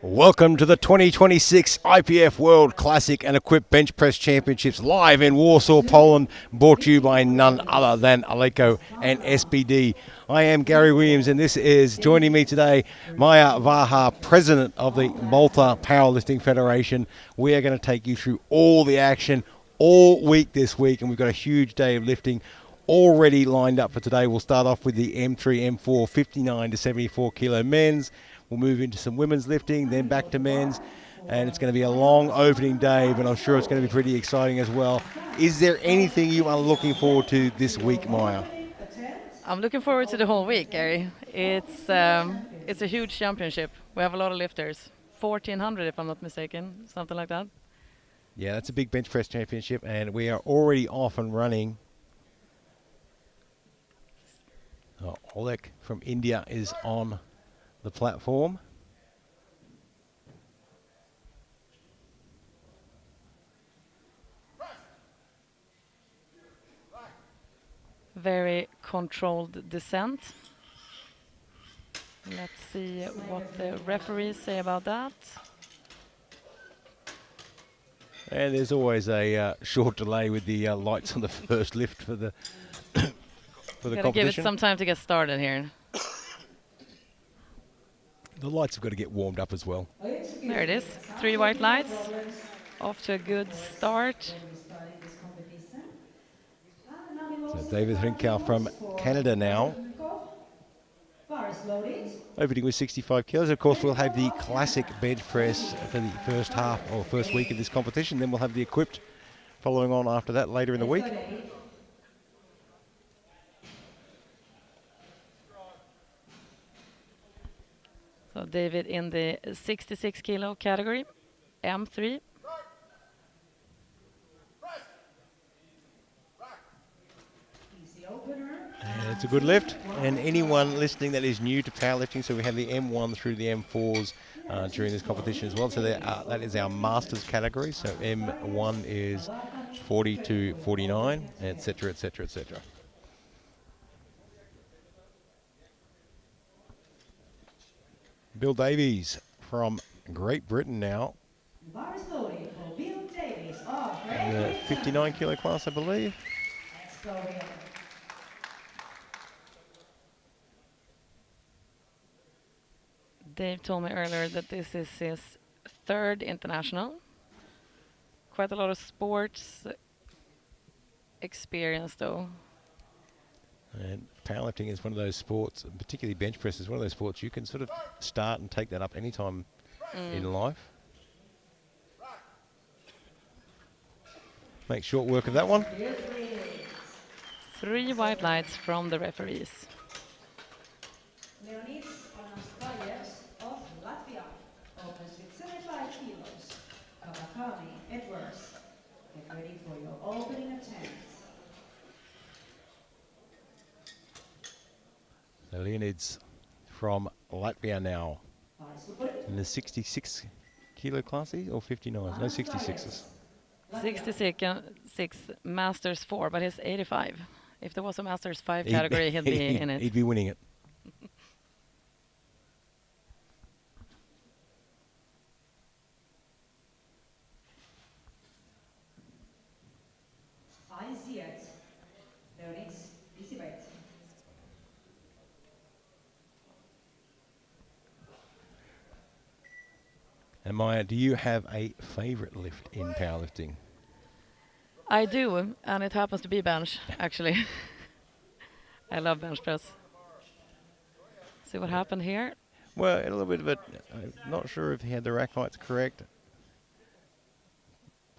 Welcome to the 2026 IPF World Classic and Equipped Bench Press Championships live in Warsaw, Poland, brought to you by none other than Aleco and SBD. I am Gary Williams, and this is joining me today, Maya Vaha, President of the Malta Powerlifting Federation. We are going to take you through all the action all week this week, and we've got a huge day of lifting already lined up for today. We'll start off with the M3-M4 59 to 74 kilo men's. We'll move into some women's lifting, then back to men's, and it's going to be a long opening day, but I'm sure it's going to be pretty exciting as well. Is there anything you are looking forward to this week, Maya? I'm looking forward to the whole week, Gary. It's a huge championship. We have a lot of lifters, 1,400 if I'm not mistaken, something like that. Yeah, that's a big bench press championship, and we are already off and running. Oleg from India is on the platform. Very controlled descent. Let's see what the referees say about that. And there's always a short delay with the lights on the first lift for the for the competition. Give it some time to get started here. The lights have got to get warmed up as well. There it is, 3 white lights, off to a good start. So David Hrinkow from Canada now, opening with 65 kilos. Of course, we'll have the classic bench press for the first half or first week of this competition. Then we'll have the equipped following on after that later in the week. So David in the 66 kilo category, M3. And it's a good lift. And anyone listening that is new to powerlifting, so we have the M1 through the M4s during this competition as well. So that is our masters category. So M1 is 40 to 49, etc., etc., etc. Bill Davies from Great Britain now. In the 59 kilo class, I believe. Dave told me earlier that this is his 3rd international. Quite a lot of sports experience though. And powerlifting is one of those sports, particularly bench press is one of those sports you can sort of start and take that up anytime in life. Make short work of that one. 3 white lights from the referees. Get ready for your opening attempt. So Leonids from Latvia now in the 66 kilo class or 59s? No, 66s. 66 Masters 4, but he's 85. If there was a Masters 5 category, he'd be in it. He'd be winning it. And Maya, do you have a favorite lift in powerlifting? I do, and it happens to be bench, actually. I love bench press. See what happened here? Well, a little bit of it. I'm not sure if he had the rack heights correct,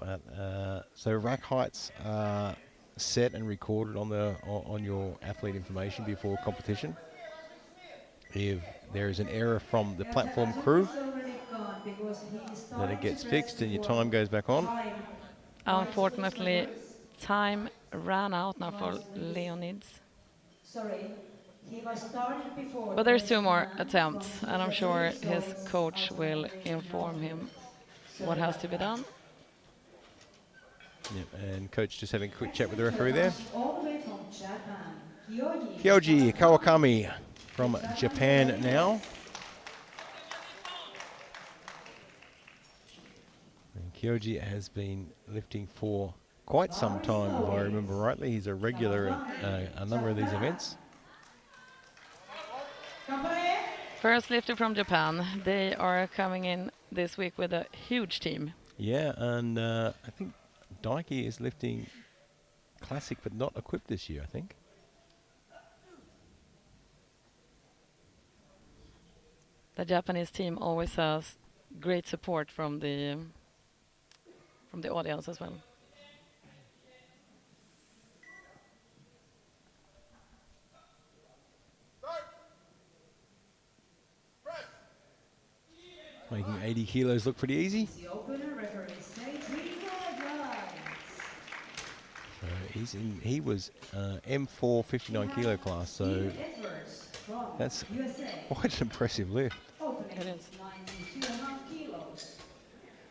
But so rack heights are set and recorded on your athlete information before competition. If there is an error from the platform crew, then it gets fixed and your time goes back on. Unfortunately, time ran out now for Leonids. Sorry, he was started before. But there's 2 more attempts, and I'm sure his coach will inform him what has to be done. Yep, and coach just having a quick chat with the referee there. All the way from Japan, Kyoji Kawakami from Japan now. And Kyoji has been lifting for quite some time, if I remember rightly. He's a regular at a number of these events. First lifter from Japan. They are coming in this week with a huge team. Yeah, and I think Daiki is lifting classic but not equipped this year, I think. The Japanese team always has great support from the audience as well. Making 80 kilos look pretty easy. The opener referee say 3 guidelines. So he was M4 59 kilo class, so that's quite an impressive lift. It is. 92.5 kilos.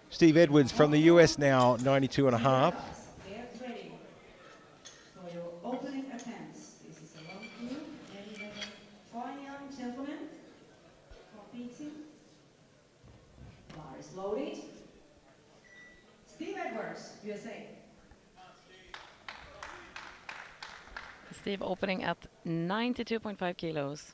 Steve Edwards from the US now, 92 and a half. Get ready for your opening attempts. This is a long queue. And we have a fine young gentleman competing. Bar is loaded. Steve Edwards, USA. Steve opening at 92.5 kilos.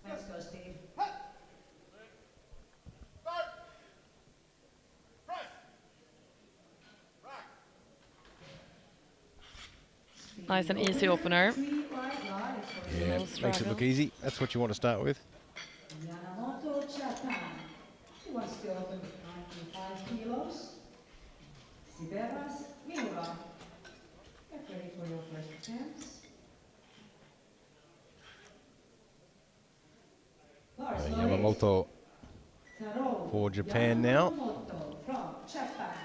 Let's go, Steve. Nice and easy opener. Yeah, makes it look easy. That's what you want to start with. Yamamoto, Japan. He wants to open 95 kilos. Siberas, Miura. Get ready for your first attempts. Yamamoto Taro for Japan now. Yamamoto from Japan.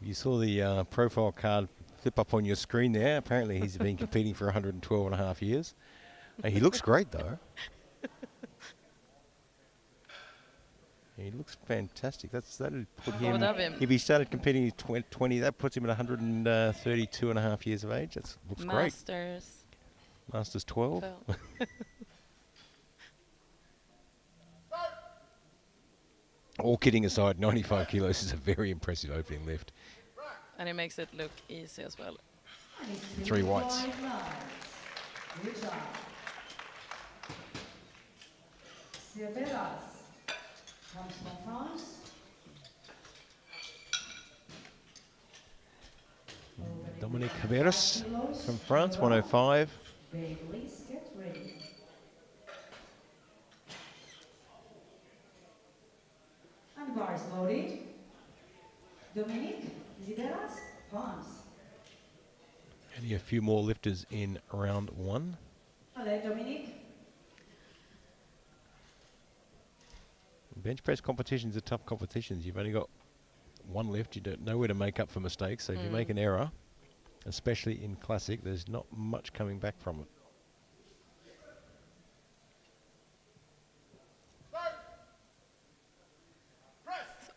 You saw the profile card flip up on your screen there. Apparently he's been competing for 112 and a half years. He looks great though. He looks fantastic. That'd put him, if he started competing at 20, that puts him at 132 and a half years of age. That looks great. Masters 12. All kidding aside, 95 kilos is a very impressive opening lift. And it makes it look easy as well. 3 whites. Good job. Siberas comes from France. Dominic Haberes from France, 105. Babies, get ready. And bars loaded. Dominique Ziberas, France. Only a few more lifters in round 1. Hello, Dominique. Bench press competitions are tough competitions. You've only got one lift. You don't know where to make up for mistakes. So if you make an error, especially in classic, there's not much coming back from it.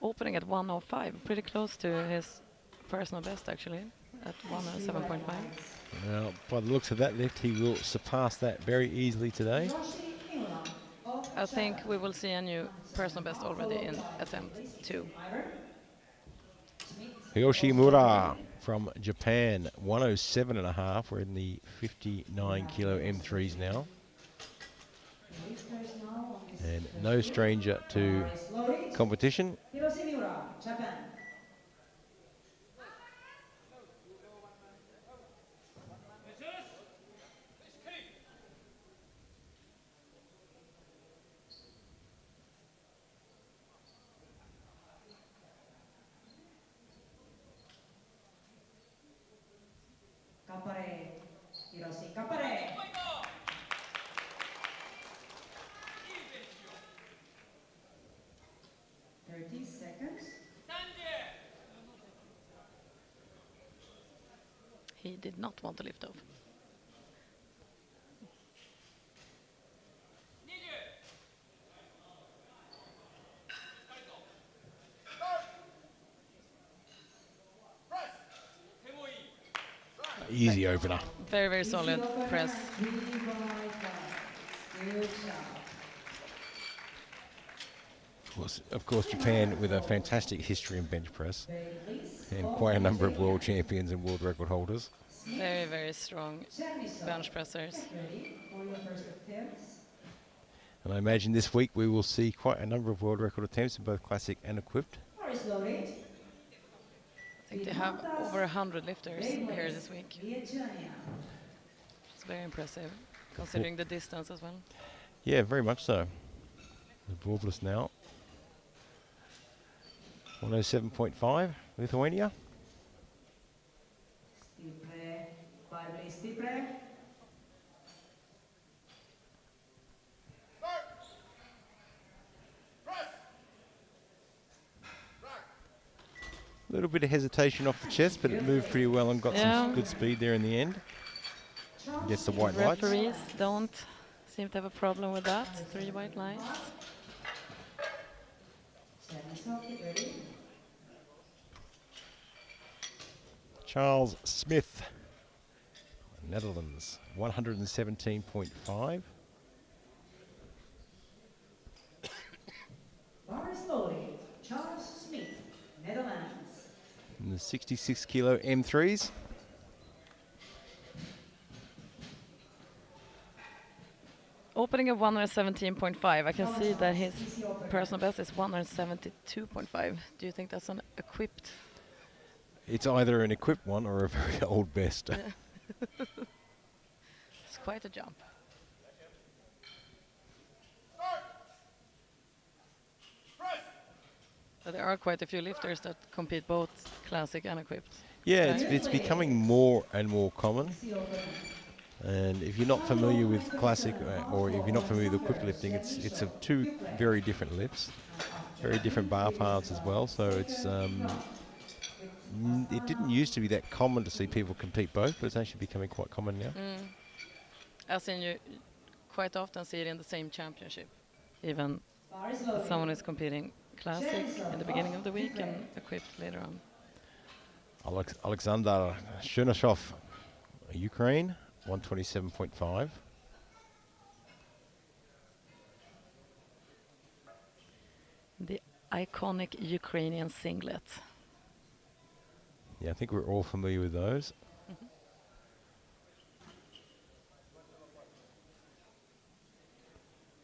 Opening at 105, pretty close to his personal best actually, at 107.5. Well, by the looks of that lift, he will surpass that very easily today. I think we will see a new personal best already in attempt 2. Yoshimura from Japan, 107 and a half. We're in the 59 kilo M3s now. And no stranger to competition. Hiroshi Kapare. 30 seconds. He did not want to lift off. Easy opener. Very, very solid press. 3 by 5. Good job. Of course, Japan with a fantastic history in bench press Very please. and quite a number of world champions and world record holders. Very, very strong Chermisov. bench pressers. Get ready for your first attempts. And I imagine this week we will see quite a number of world record attempts in both classic and equipped. Bar is loaded. I think they have over 100 lifters here this week. Vietnamia. It's very impressive, considering the distance as well. Yeah, very much so. The Borbless now. 107.5, Lithuania. Stipre. Barbly Stipre. A little bit of hesitation off the chest, but it moved pretty well and got Yeah. some good speed there in the end. Gets the white lights. Referees don't seem to have a problem with that. 3 white lights. Chermisov, get ready. Charles Smith, Netherlands, 117.5. Bar is loaded. Charles Smith, Netherlands. And the 66 kilo M3s. Opening at 117.5. I can see that his personal best is 172.5. Do you think that's an equipped? It's either an equipped one or a very old best. It's quite a jump. But there are quite a few lifters that compete both classic and equipped. Yeah, it's becoming more and more common. And if you're not familiar with classic or if you're not familiar with equipped lifting, it's of two very different lifts, very different bar paths as well. So it's it didn't used to be that common to see people compete both, but it's actually becoming quite common now. As in, you quite often see it in the same championship, even Bar is loaded. someone is competing classic in the beginning of the week and equipped later on. Alexander Chernyshov, Ukraine, 127.5. The iconic Ukrainian singlet. Yeah, I think we're all familiar with those.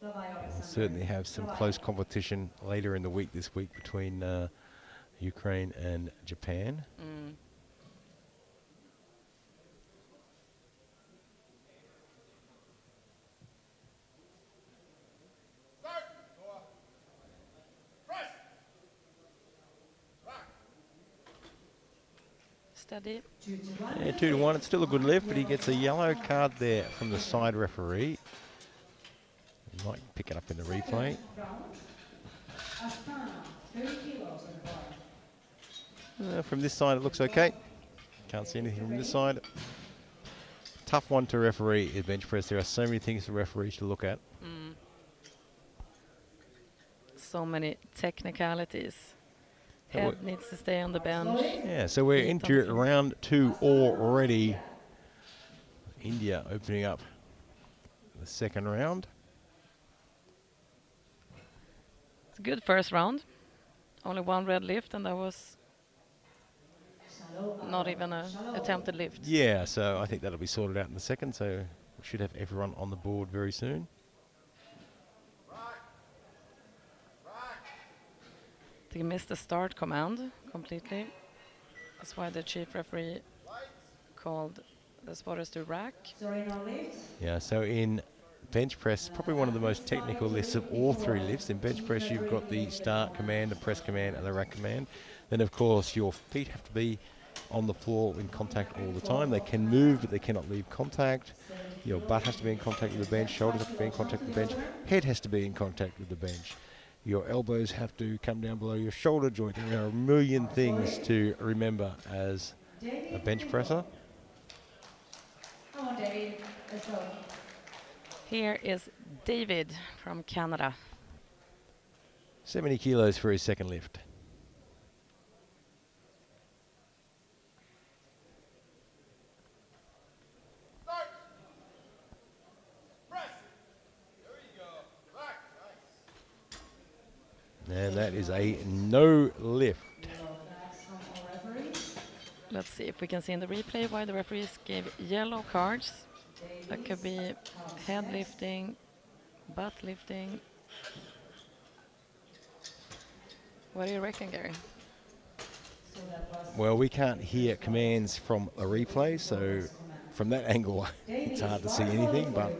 Bye-bye, We'll Alexander. certainly have some Bye-bye. close competition later in the week this week between Ukraine and Japan. Steady. 2 to 1. Yeah, 2 to 1. It's still a good lift, but he gets a yellow card there from the side referee. He might pick it up in the replay. Round. Astana, 30 kilos on the bar. From this side, it looks okay. Can't see anything from this side. Tough one to referee is bench press. There are so many things for referees to look at. So many technicalities. Yeah, Head needs to stay on the bench. Yeah, so we're into round 2 already. India opening up the second round. It's a good first round. Only one red lift, and that was not even an attempted lift. Yeah, so I think that'll be sorted out in the second, so we should have everyone on the board very soon. They missed the start command completely. That's why the chief referee called the spotters to rack. Sorry, no lift. Yeah, so in bench press, probably one of the most technical lifts of all 3 lifts. In bench press, you've got the start command, the press command, and the rack command. Then, of course, your feet have to be on the floor in contact all the time. They can move, but they cannot leave contact. Your butt has to be in contact with the bench, shoulders have to be in contact with the bench, head has to be in contact with the bench. Your elbows have to come down below your shoulder joint. There are a million things to remember as a bench presser. Come on, David. Let's go. Here is David from Canada. 70 kilos for his second lift. And that is a no lift. Let's see if we can see in the replay why the referees gave yellow cards. That could be head lifting, butt lifting. What do you reckon, Gary? Well, we can't hear commands from a replay, so from that angle, it's hard to see anything, but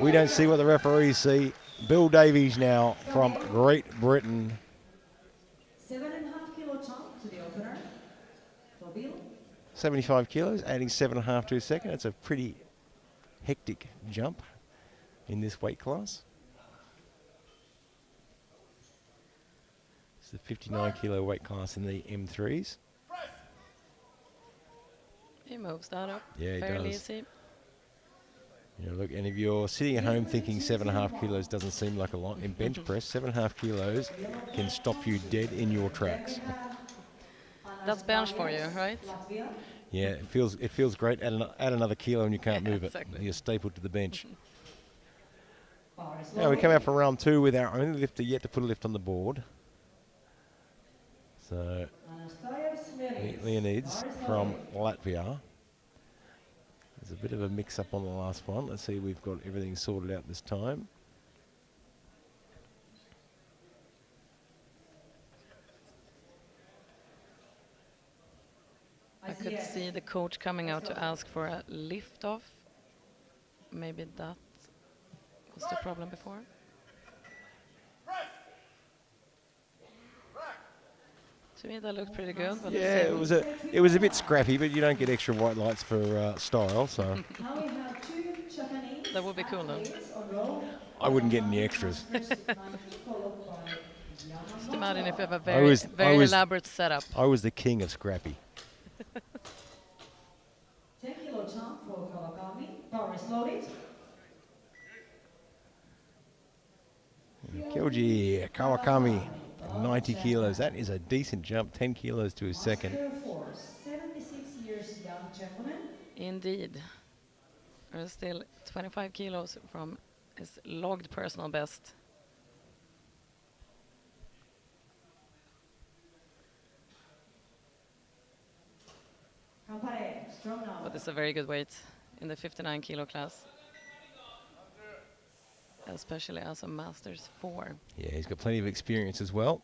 we don't see what the referees see. Bill Davies now from Great Britain. 7.5 kilo jump to the opener. For Bill. 75 kilos, adding 7.5 to a second. It's a pretty hectic jump in this weight class. It's the 59 kilo weight class in the M3s. He moves that up. Yeah, he fairly does. easy. You know, look, and if you're sitting at home thinking 7.5 kilos doesn't seem like a lot, in bench press, 7.5 kilos can stop you dead in your tracks. That's bench for you, right? Yeah, it feels great. Add another kilo and you can't move it. Exactly. You're stapled to the bench. Now we come out for round 2 with our only lifter yet to put a lift on the board. So Leonids from Latvia. There's a bit of a mix-up on the last one. Let's see if we've got everything sorted out this time. I could see the coach coming out to ask for a lift off. Maybe that was the problem before. To me, that looked pretty good. But Yeah, it was a bit scrappy, but you don't get extra white lights for style, so that would be cool, though. I wouldn't get any extras. Just imagine if you have a very elaborate setup. I was the king of scrappy. 10 kilo jump for Kawakami. Power is loaded. Kyoji Kawakami, 90 kilos. That is a decent jump, 10 kilos to his second. 76 years young gentleman. Indeed. There's still 25 kilos from his logged personal best. But it's a very good weight in the 59 kilo class. Especially as a Masters 4. Yeah, he's got plenty of experience as well.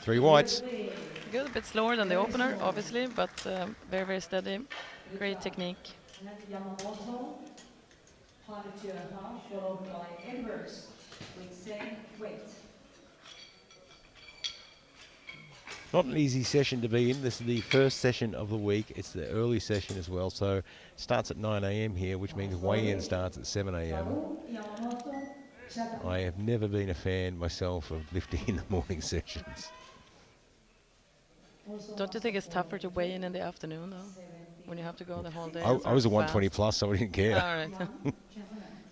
Three whites. Good, a bit slower than the opener, obviously, but very, very steady. Great technique. Yamamoto, 102.5, followed by Edwards with same weight. Not an easy session to be in. This is the first session of the week. It's the early session as well, so it starts at 9 a.m. here, which means weigh-in starts at 7 a.m. I have never been a fan myself of lifting in the morning sessions. Don't you think it's tougher to weigh in the afternoon, though? When you have to go the whole day? I was a 120 plus, so I didn't care. All right.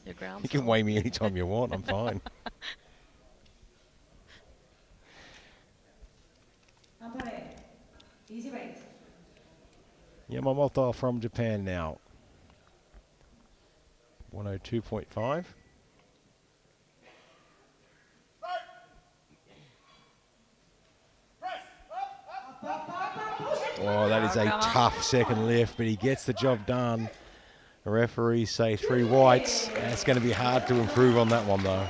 Your ground. You can weigh me anytime you want. I'm fine. Easy weight. Yamamoto from Japan now. 102.5. Oh, that is a tough second lift, but he gets the job done. The referees say three whites. It's going to be hard to improve on that one, though.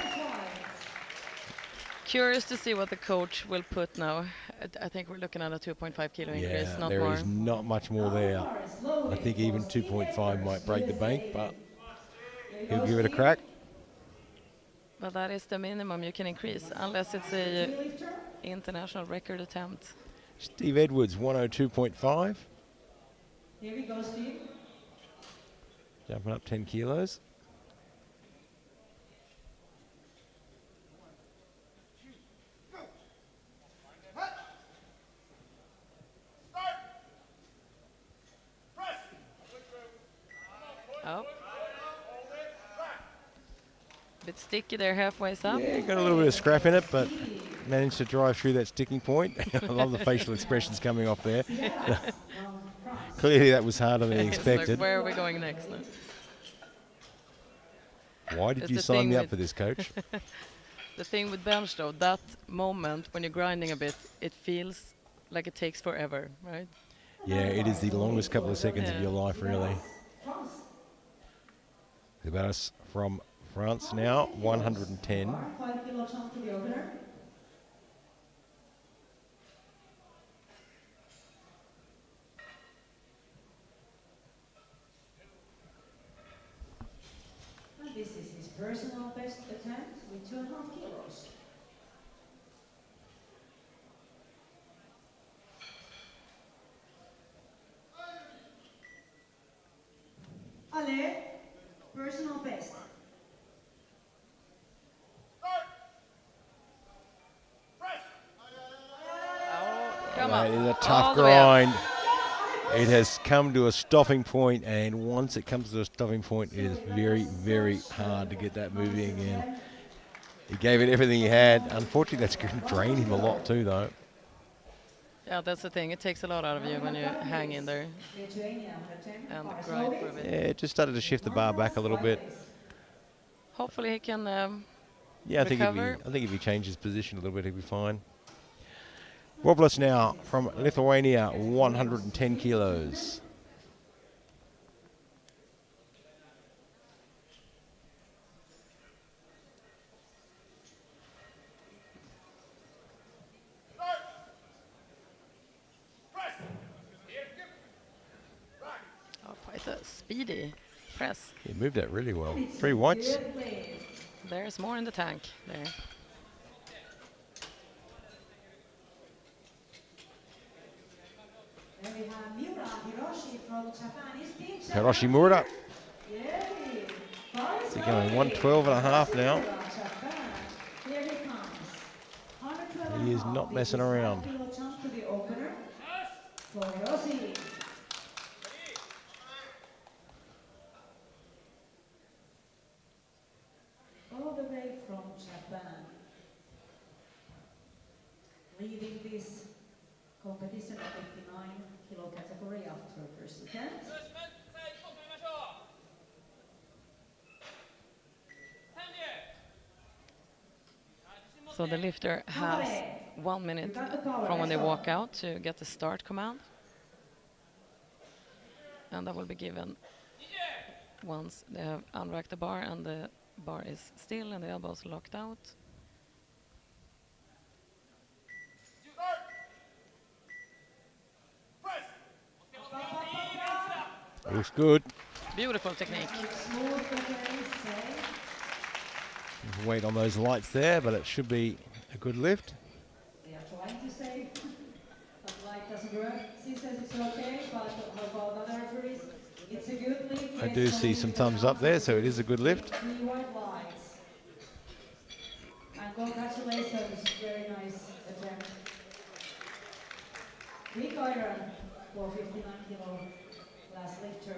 Curious to see what the coach will put now. I think we're looking at a 2.5 kilo increase, not there more. is not much more there. I think even 2.5 might break the bank, but he'll give it a crack. But that is the minimum you can increase, unless it's a international record attempt. Steve Edwards, 102.5. Here we go, Steve. Jumping up 10 kilos. Oh. Bit sticky there halfway up. Yeah, got a little bit of scrap in it, but managed to drive through that sticking point. I love the facial expressions coming off there. Clearly that was harder than he It's expected. like, where are we going next? Why did It's you the sign thing me up with- for this, coach? The thing with bench though, that moment when you're grinding a bit, it feels like it takes forever, right? Yeah, it is the longest couple of seconds of Yeah. your life, really. Zibaris from France now, 110. 5 kilo jump to the opener. And this is his personal best attempt with 2.5 kilos. Ale, personal best. Come That on. is a All tough the way up. grind. It has come to a stopping point, and once it comes to a stopping point, it is very, very hard to get that moving again. He gave it everything he had. Unfortunately, that's going to drain him a lot too, though. Yeah, that's the thing. It takes a lot out of you when you hang in there Lithuania, attempt. and grind for a bit. Yeah, it just started to shift the bar back a little bit. Hopefully he can Yeah, I think recover. if he changes position a little bit, he'll be fine. Robles now from Lithuania, 110 kilos. Oh, quite a speedy press. He moved that really well. 3 whites. Good play. There's more in the tank there. Then we have Miura Hiroshi from Japanese team. Hiroshi Mura. Yay. Is he going 112 and a half now? Japan. Here he comes. 112 He is not messing around. This is 5 kilo jump to the opener for Hiroshi. All the way from Japan. Leading this competition at 59 kilo category after first attempt. So the lifter has 1 minute from when they walk out to get the start command. And that will be given once they have unracked the bar and the bar is still and the elbows locked out. Looks good. Beautiful technique. Smooth again, safe. Wait on those lights there, but it should be a good lift. They are trying to save, but light doesn't work. She says it's okay, but how about other referees? It's a good lift. I do see some thumbs up there, so it is a good lift. 3 white lights. And congratulations, very nice attempt. Big iron for 59 kilo last lifter.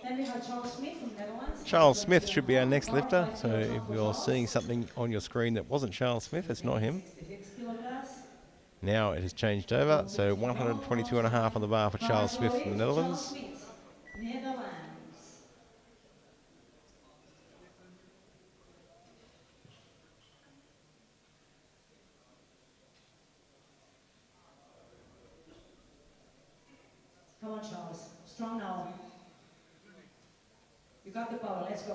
Then we have Charles Smith from Netherlands. Charles Smith should be our next lifter, so if you're seeing something on your screen that wasn't Charles Smith, it's not him. 66 kilo class. Now it has changed over, so 122 and a half on the bar for Charles Smith from the Netherlands. Charles Smith, Netherlands. Come on, Charles. Strong now. You got the power. Let's go.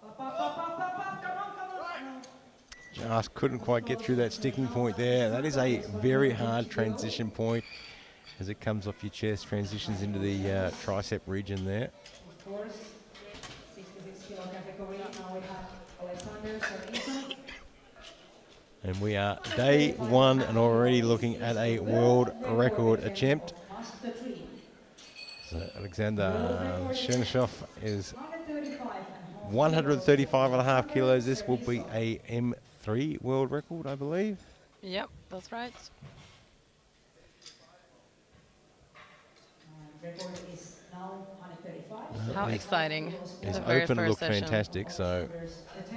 Up, up, up, up, up, up, up. Come on, come on. Just couldn't quite get through that sticking point there. That is a very hard transition point as it comes off your chest, transitions into the tricep region there. Of course, 66 kilo category. Now we have Alexander Sargison. And we are day one and already looking at a world record attempt. So Alexander Chernyshov is 135.5 kilos. This will be a M3 world record, I believe. Yep, that's right. Record is now 135. How exciting. His The very open first looked session. fantastic, so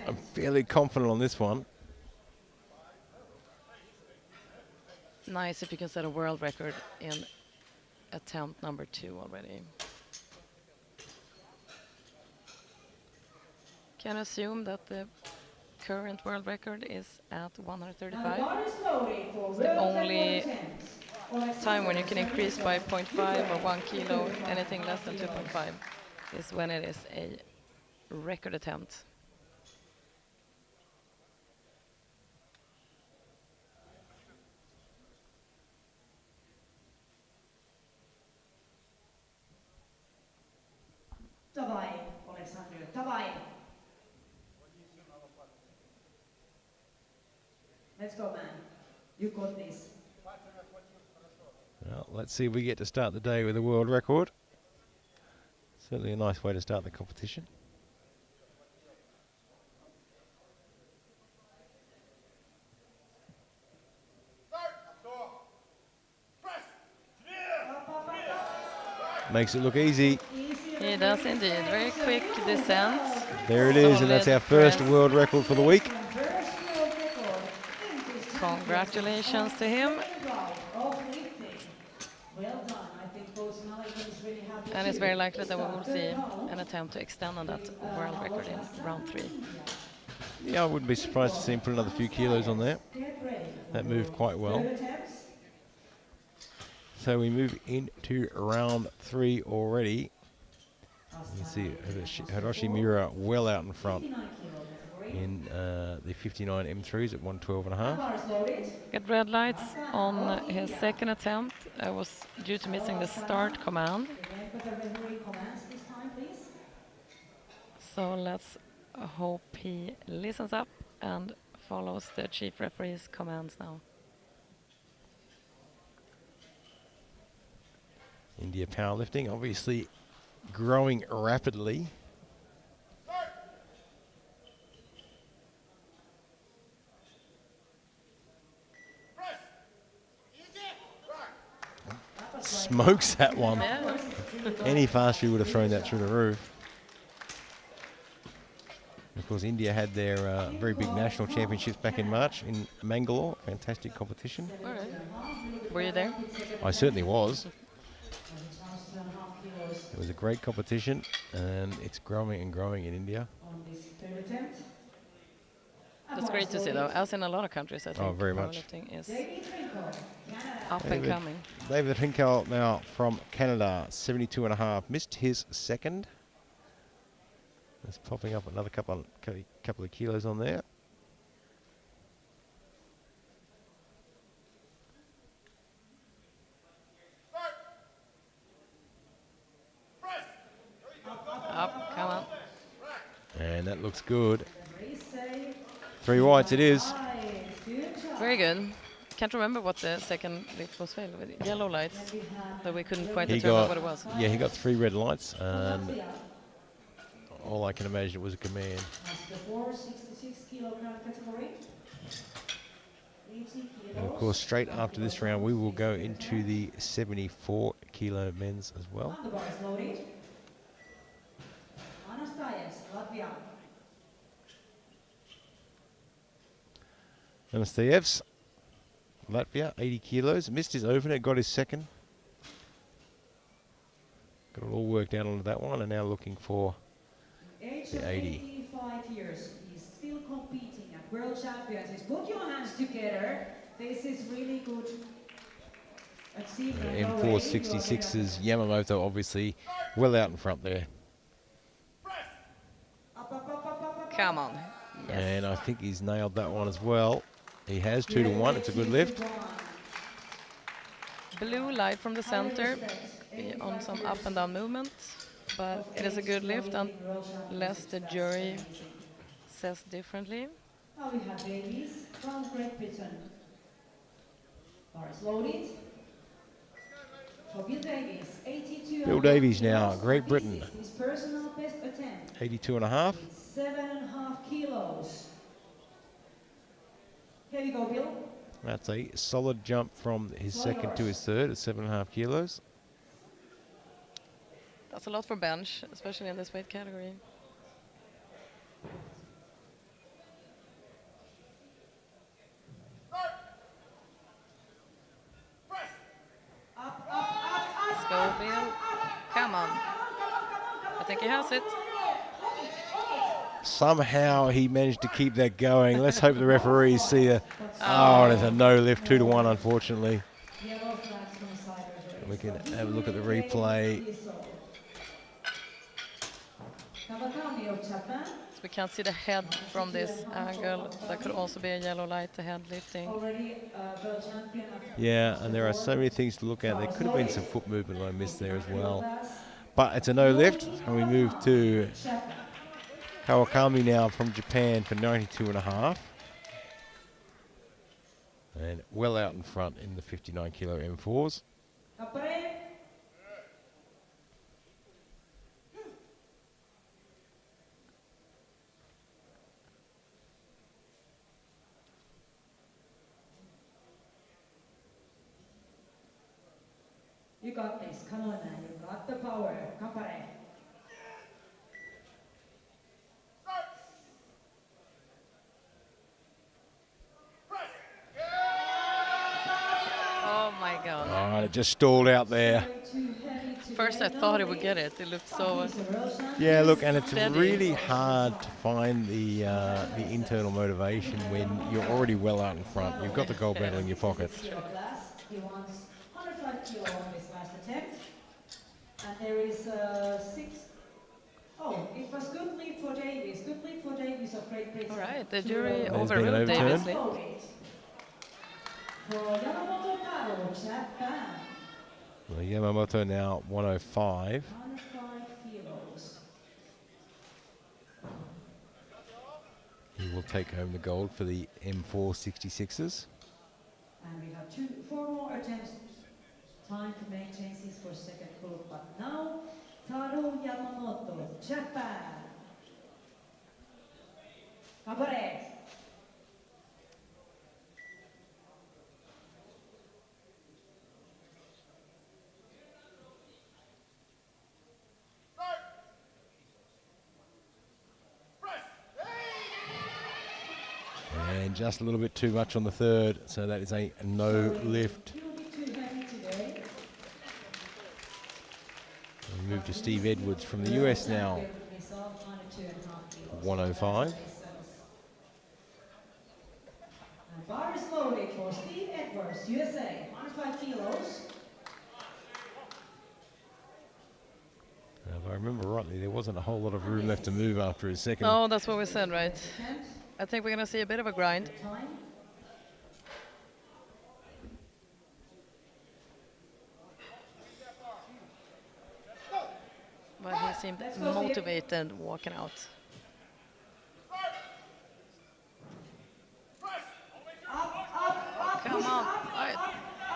I'm fairly confident on this one. Nice if you can set a world record in attempt number 2 already. Can assume that the current world record is at 135. It's the only time when you can increase by 0.5 or 1 kilo, anything less than 2.5 is when it is a record attempt. Давай, Alexander, давай. Let's go, man. You got this. Well, let's see if we get to start the day with a world record. Certainly a nice way to start the competition. Makes it look easy. He does indeed. Very quick descent. There it is, and that's our first press. world record for the week. Congratulations to him. And it's very likely that we will see an attempt to extend on that world record in round 3. Yeah, I wouldn't be surprised to see him put another few kilos on there. That moved quite well. So we move into round 3 already. You see Hiroshi Miura well out in front in the 59 M3s at 112.5. Got red lights on his second attempt. I was due to missing the start command. So let's hope he listens up and follows the chief referee's commands now. India powerlifting obviously growing rapidly. Smokes that one. Yeah. Any faster, you would have thrown that through the roof. Of course, India had their very big national championships back in March in Mangalore. Fantastic competition. All right. Were you there? I certainly was. It was a great competition, and it's growing and growing in India. That's great to see, though. As in a lot of countries, I think very much. powerlifting is up and coming. David Hinkle now from Canada, 72.5. Missed his second. That's popping up another couple of kilos on there. Up, come on. And that looks good. 3 whites it is. Very good. Can't remember what the second lift was failed with. Yellow lights, that we couldn't quite He determine got, what it was. yeah, he got 3 red lights, and all I can imagine it was a command. And of course, straight after this round, we will go into the 74 kilo men's as well. Anastasievs, Latvia, 80 kilos. Missed his opener, got his second. Got it all worked out onto that one, and now looking for the 80. 85 years, he's still competing at World Championships. Put your hands together. This is really good achievement. M466's Yamamoto obviously well out in front there. Come on. Yes. And I think he's nailed that one as well. He has 2 to 1. It's a good lift. Blue light from the center, be on some up and down movement, but it is a good lift unless the jury says differently. Now we have Davies from Great Britain. Bar is loaded. For Bill Davies, 82. Bill Davies now, Great Britain. His personal best attempt. 82 and a half. It's 7.5 kilos. Here we go, Bill. That's a solid jump from his second to his third at 7.5 kilos. That's a lot for bench, especially in this weight category. Let's go, Bill. Come on. I think he has it. Somehow he managed to keep that going. Let's hope the referees see a... Oh, there's a no lift, 2 to 1, unfortunately. We can have a look at the replay. So we can't see the head from this angle. That could also be a yellow light, the head lifting. Yeah, and there are so many things to look at. There could have been some foot movement I missed there as well. But it's a no lift, and we move to Kawakami now from Japan for 92 and a half. And well out in front in the 59 kilo M4s. You got this. Come on now. You got the power. Kapare. Oh my God. Oh, it just stalled out there. First I thought he would get it. It looked so... Yeah, look, and it's Steady. really hard to find the internal motivation when you're already well out in front. You've got the gold medal in your pocket. He wants 105 kilo on his last attempt. And there is 6. Oh, it was good lead for Davies. Good lead for Davies of Great Britain. All right, the jury been an overruled overturn. Davis' lead. For Yamamoto Taro, Japan. Well, Yamamoto now 105. 105 kilos. He will take home the gold for the M4 66ers. And we have 4 more attempts. Time to make changes for second group. But now, Taro Yamamoto, Japan. Kapare. And just a little bit too much on the third, so that is a no lift. We move to Steve Edwards from the US now. 105. Bar is loaded for Steve Edwards, USA, 105 kilos. If I remember rightly, there wasn't a whole lot of room left to move after his second. Oh, that's what we said, right? I think we're going to see a bit of a grind. But he seemed motivated walking out. Come on.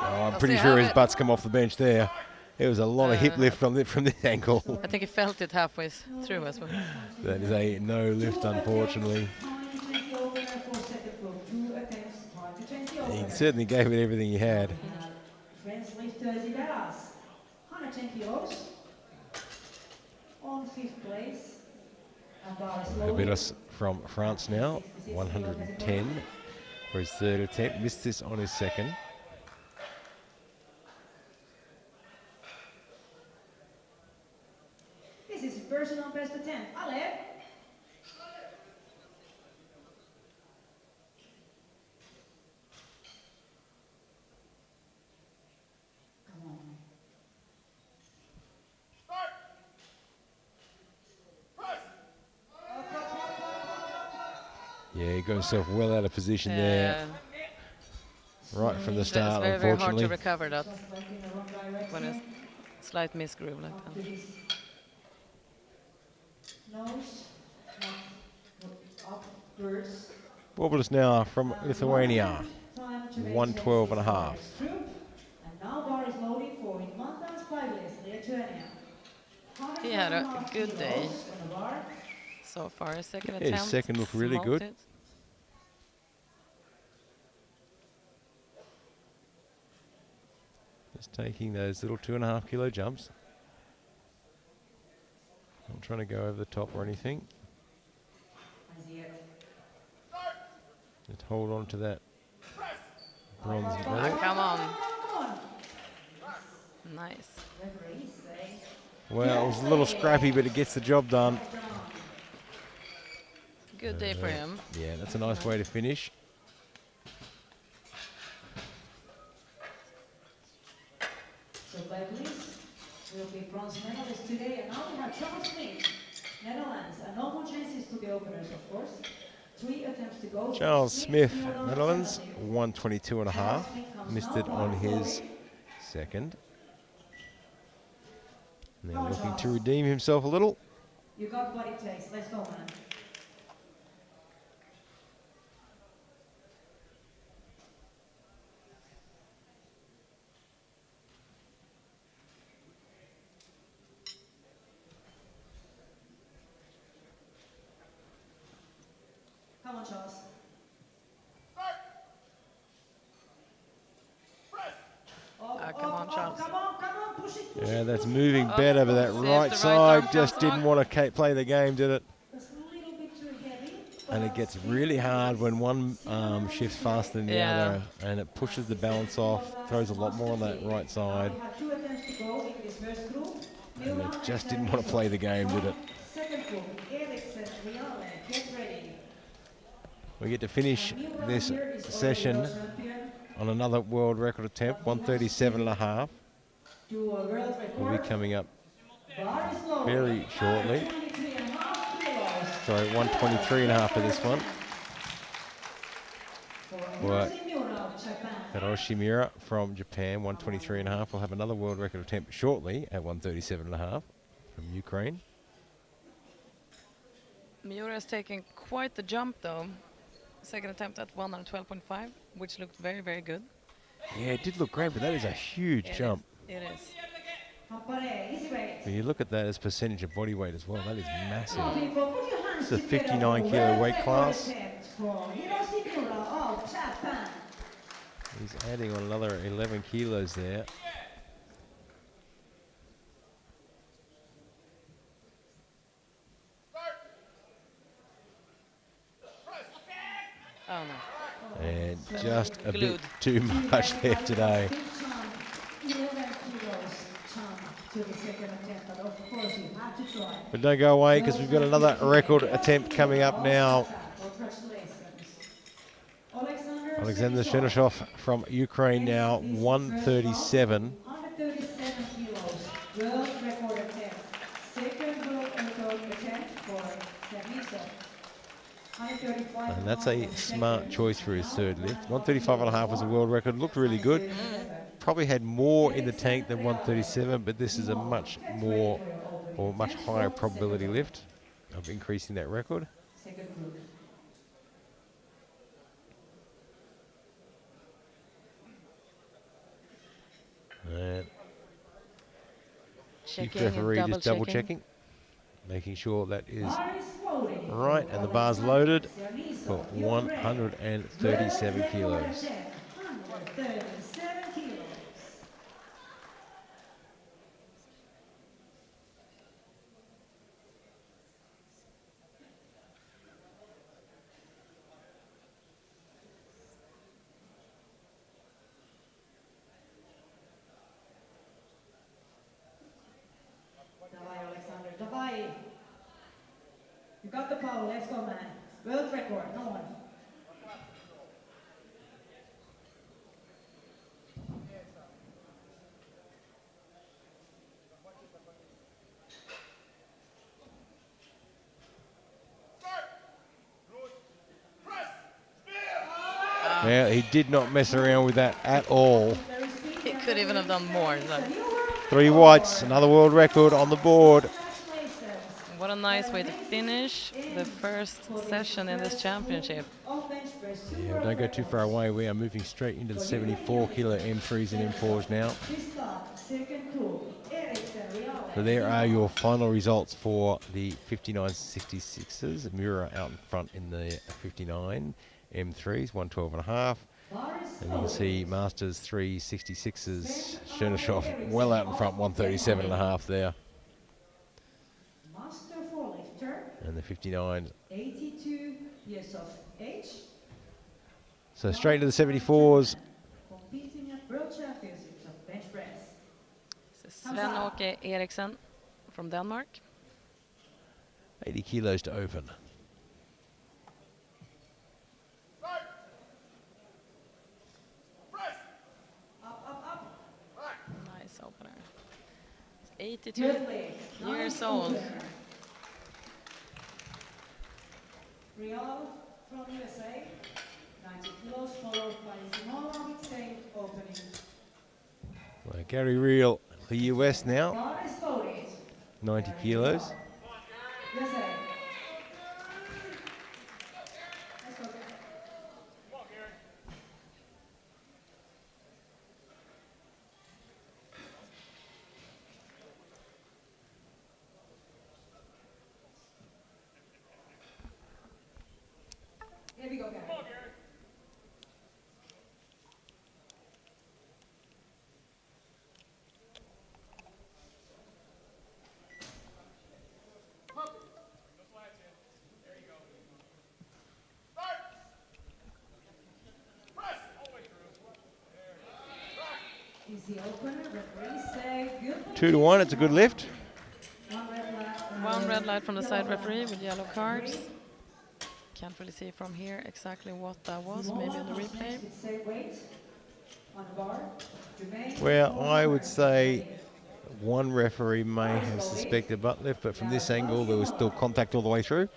Oh, I'm pretty sure his butt's come off the bench there. There was a lot of hip lift from this angle. I think he felt it halfway through as well. That is a no lift, unfortunately. He certainly gave it everything he had. French lifter Zidaras, 110 kilos. On 5th place. Habitas from France now, 110 for his third attempt. Missed this on his second. This is personal best attempt. Ale. Come on. Yeah, he got himself well out of position there, right from the It's start, very, very hard to unfortunately. recover that Just like in the wrong when a direction. slight misgroove like Up that. to his nose, not upwards. Wobblers now from And Lithuania, 1 minute time to make 112 and a changes for half. next group. And now bar is loading for Mantas Pailis, Lithuania. He had a 112.5 good day kilos on the bar. so far. Second Yeah, his attempt, second looked really smoked good. it. Just taking those little 2.5 kilo jumps. Not trying to go over the top or anything. I see it. Just hold on to that bronze Come medal. Come on. Come on. Nice. Referees say. Well, it was a little scrappy, but it gets the job done. Good day for him. Yeah, that's a nice way to finish. So Pailis will be bronze medalist today. And now we have Charles Smith, Netherlands. And no more chances to the openers, of course. 3 attempts to go. Charles Smith, Mural, Netherlands, 70. 122 and a half. Charles Smith comes Missed now, it on bar his loading. second. Now Come on, looking to Charles. redeem himself a little. You got what it takes. Let's go, man. Come on, Charles. Come on, Charles. Come on, push it, push Yeah, it, that's push it. moving better, but that Saves right the right side arm, just comes didn't on. want to play the game, did it? That's a little bit too heavy. And it but gets still really hard nice. when one Silver shifts medal faster than the Yeah. other, and it pushes the balance off, throws a lot more on that right side, We have 2 attempts to go in this first group. and Milna it just and didn't want to play the game, did it? Second group, Eriksen, Riale, get ready. We get to finish And Milna this here is already session world champion. on another world record attempt, 137 and a half. Do a world Will be record. coming up Bar is low. very shortly. 123.5 kilos. Sorry, 123 and a half for this one. What? Hiroshi Miura from Japan, 123 and a half. We'll have another world record attempt shortly at 137 and a half from Ukraine. Miura's taking quite the jump though. Second attempt at 112.5, which looked very, very good. Yeah, it did look great, but that is a huge jump. It is. When you look at that as percentage of body weight as well, that is massive. It's a 59 kilo weight class. He's adding on another 11 kilos there. Oh no. And just a bit Glued. too much there today. But don't go away because we've got another record attempt coming up now. Alexander Chernyshov from Ukraine now, 137. 137 kilos, world record attempt. Second world record attempt for Chernyshov. 135. And that's a smart choice for his third lift. 135 and a half was a world record. Looked really good. Probably had more in the tank than 137, but this is a much more or much higher probability lift of increasing that record. Second group. And chief Checking and referee just double checking, making sure that is Bar is loading. right, and the bar's loaded Chernyshov, for 137 kilos. 137 kilos. Давай, Alexander, давай. You got the power, let's go, man. World record, come on. Yeah, he did not mess around with that at all. He could even have done more. So. 3 whites, another world record on the board. What a nice way to finish the first session in this championship. Yeah, don't go too far away. We are moving straight into the 74 kilo M3s and M4s now. So there are your final results for the 59.66s. Mura out in front in the 59 M3s, 112.5. And you can see Masters 366s, Chernyshov well out in front, 137.5 there. Master 4 lifter, And the 59. 82 years of age. So straight to the 74s. Competing at World Championships of bench press. Sven-Åke Eriksen from Denmark. 80 kilos to open. Nice opener. 82 years old. Real from USA, 90 kilos, followed by Simona with same opening. Well, Gary Reel, the US now, God is voted. 90 kilos. USA. Let's go. Here we go, Gary. 2 to 1, it's a good lift. One red light from the side referee with yellow cards. Can't really see from here exactly what that was, maybe on the replay. Well, I would say one referee may have suspected butt lift, but from this angle there was still contact all the way through.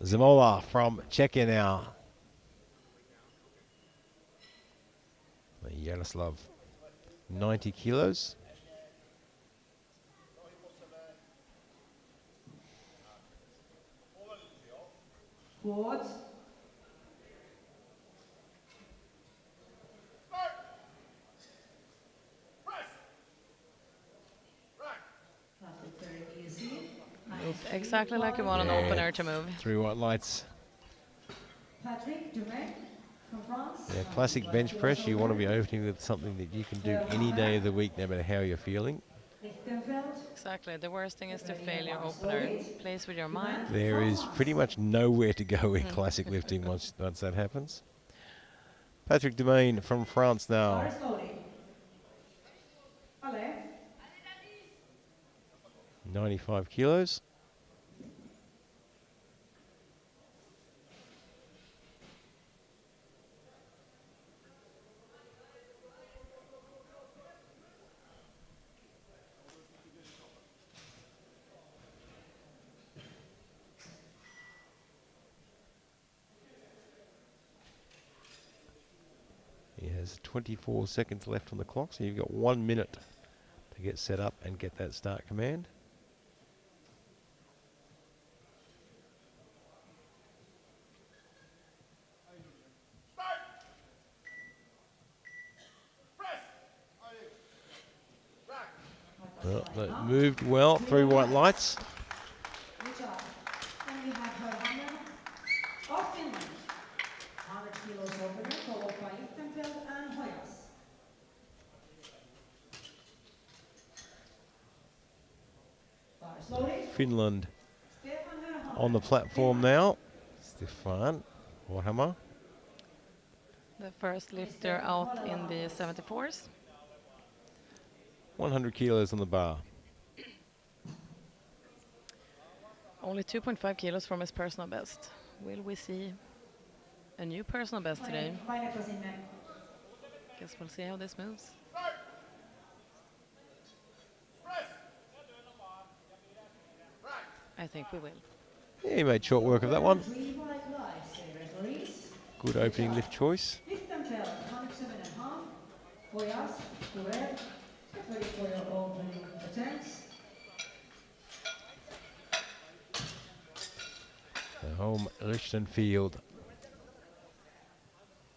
Zamola from Czechia now. Yaroslav, 90 kilos. Quad. Moved exactly like you want an opener to move. 3 white lights. Patrick Dumais from France. Yeah, classic bench press. You want to be opening with something that you can do any day of the week, no matter how you're feeling. Exactly. The worst thing is to fail your opener. Plays with your mind. There is pretty much nowhere to go in classic lifting once that happens. Patrick Dumais from France now. 95 kilos. He has 24 seconds left on the clock, so you've got 1 minute to get set up and get that start command. Well, that moved well, 3 white lights. Good job. And we have her Hanna of Finland. 100 kilos opener, followed by Lichtenfeld and Hoyas. Bars loaded. Finland Stefan Hörhammer. on the platform now. Stefan Warhammer. The first lifter out in the 74s. 100 kilos on the bar. Only 2.5 kilos from his personal best. Will we see a new personal best today? Guess we'll see how this moves. I think we will. Yeah, he made short work of that one. 3 white lights, say referees. Good opening lift choice. Lichtenfeld, 107.5. Foyas, Tourette, get ready for your opening attempts. The home Lichtenfeld.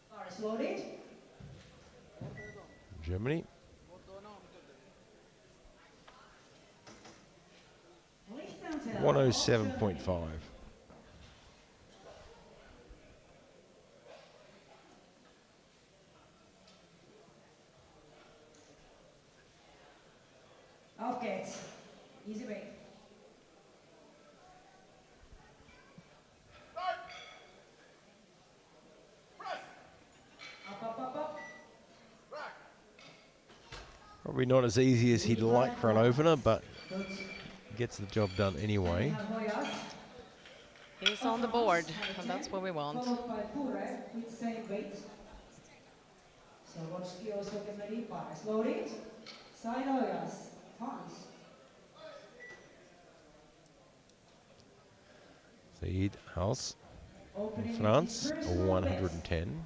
Bar is loaded. Germany. Lichtenfeld, 107.5. Okay, easy break. Up. Probably not as easy as he'd like for an opener, but Good. gets the job done anyway. Hoyas. He's on the board, and that's what we want. Followed by Pure with same weight. So Wojcicki also get ready. Bar is loaded. Side Hoyas. France. Seed House. Opening France, in personal 110.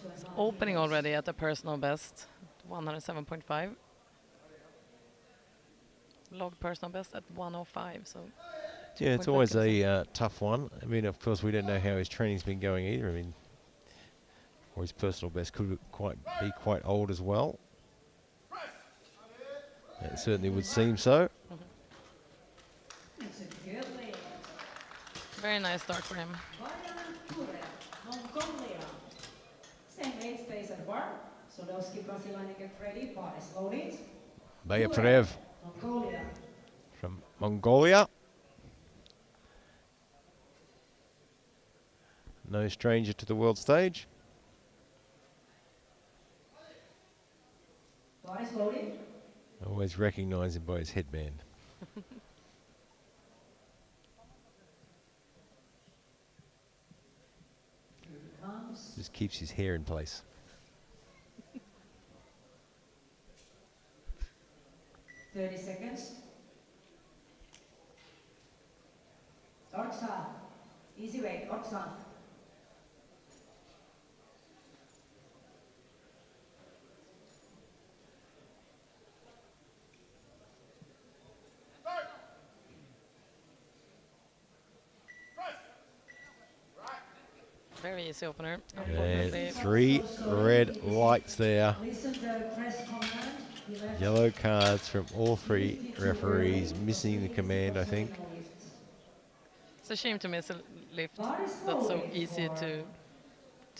best. Opening already at the personal best, 107.5. Log personal best at 105. So Yeah, it's 2.5 always kilos. a tough one. I mean, of course, we don't know how his training's been going either. I mean, or his personal best could be quite old as well. It certainly would seem so. It's a good lead. Very nice start for him. Marian Pure, Mongolia. Same weight stays at bar. Sodowski, Brasileña, get ready. Bar is loaded. Bayaprev Mongolia. from Mongolia. No stranger to the world stage. Bar is loaded. I always recognise him by his headband. Here he comes. Just keeps his hair in place. $30. Ortsa. Easy weight. Ortsa. Very easy opener. And Unfortunately, 3 red lights there. Listen to the press command. He left Yellow cards from all 3 referees, missing the command, I think. it's a shame to miss a lift that's so easy to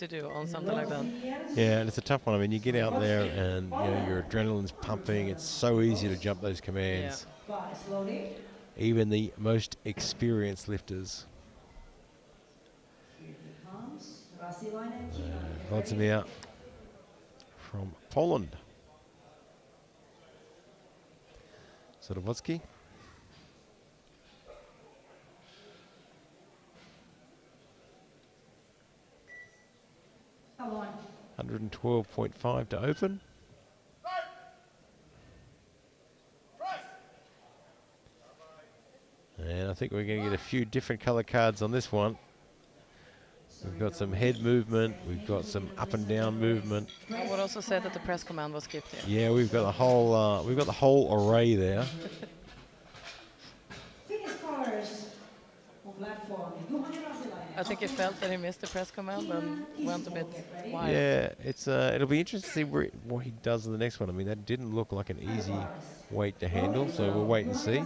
do on something like that. Yeah, and it's a tough one. I mean, you get out there and your adrenaline's pumping. It's so easy to jump those commands. Bar is loaded. Even the most experienced lifters. Here he comes. Brasileña, China. Get Vladimir ready. from Poland. Sodowodzki. Come on. 112.5 to open. And I think we're going to get a few different colour cards on this one. We've got some head movement. We've got some up and down movement. I would also say that the press command was skipped here. Yeah, we've got the whole array there. Finish colors on platform. Juhani Brasileña. I think he felt that he missed the press command and went a bit wide. Yeah, it's it'll be interesting to see what he does in the next one. I mean, that didn't look like an easy weight to handle, so we'll wait and see.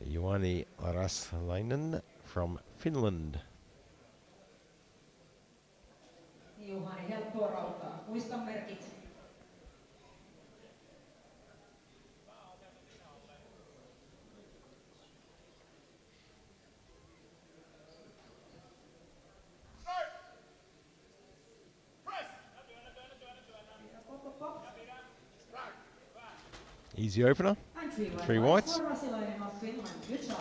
Juhani Raslainen from Finland. Juhani, helppoa rautaa. Muista merkit. Easy opener. And 3 whites. For Brasileña of Finland. Good job.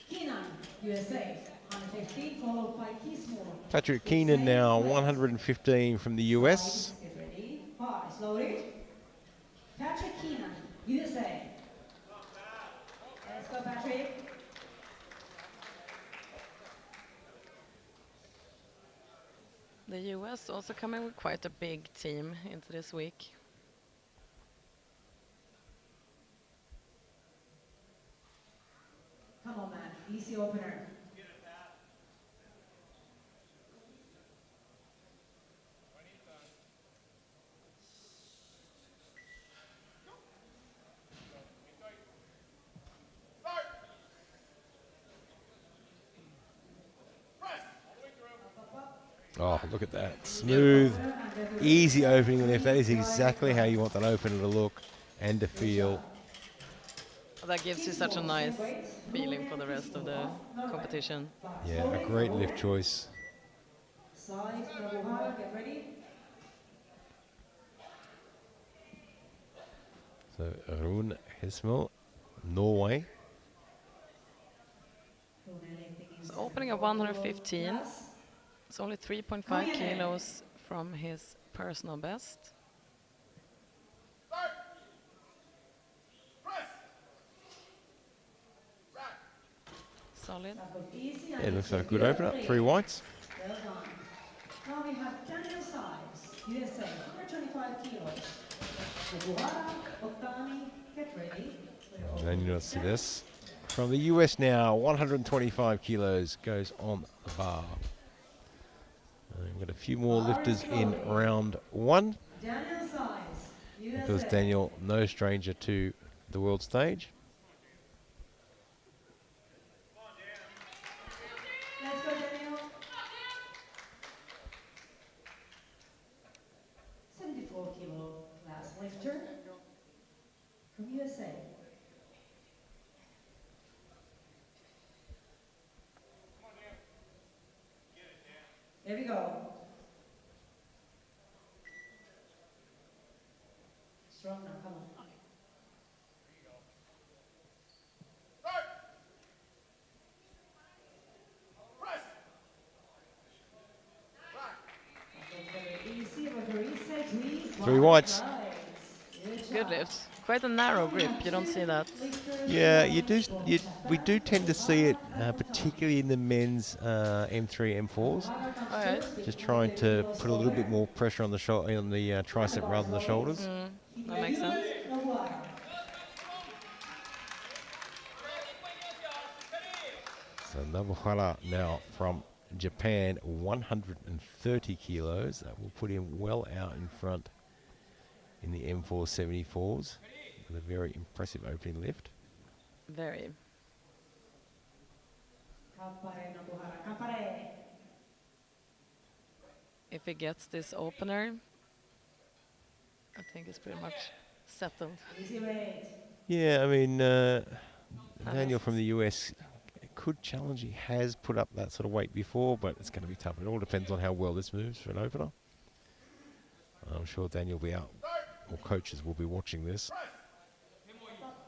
Keenan, USA. 115, followed by Kismore. Patrick Keenan now 115 from the US. Get ready. Bar is loaded. Patrick USA. Let's go, Patrick. The US also coming with quite a big team into this week. Come on, man. Easy opener. Oh, look at that. Smooth, easy opening lift. That is exactly how you want that opener to look and to feel. That gives you such a nice feeling for the rest of the competition. Yeah, a great lift choice. Side, Nobuhara, get ready. So, Rune Hesmel, Norway. So opening at 115. It's only 3.5 kilos from his personal best. Solid. Yeah, looks like a good opener. 3 whites. Well done. Now we have Daniel Sides, USA, 125 kilos. Nobuhara, Oktani, get ready. And then you'll see this. From the US now, 125 kilos goes on the bar. We've got a few more lifters in round 1. Daniel Sides, USA. Because Daniel, no stranger to the world stage. Let's go, Daniel. 74 kilo class lifter from USA. There we go. Strong now, come on. Three whites. Good lift. Quite a narrow grip. You don't see that. Yeah, you do. We do tend to see it, particularly in the men's M3-M4s. Alright. Just trying to put a little bit more pressure on the tricep rather than the shoulders. That makes sense. So Nobuhara now from Japan, 130 kilos. That will put him well out in front in the M474s with a very impressive opening lift. Very. If he gets this opener, I think it's pretty much settled. Yeah, I mean, Daniel from the US could challenge. He has put up that sort of weight before, but it's going to be tough. It all depends on how well this moves for an opener. I'm sure Daniel will be out, or coaches will be watching this.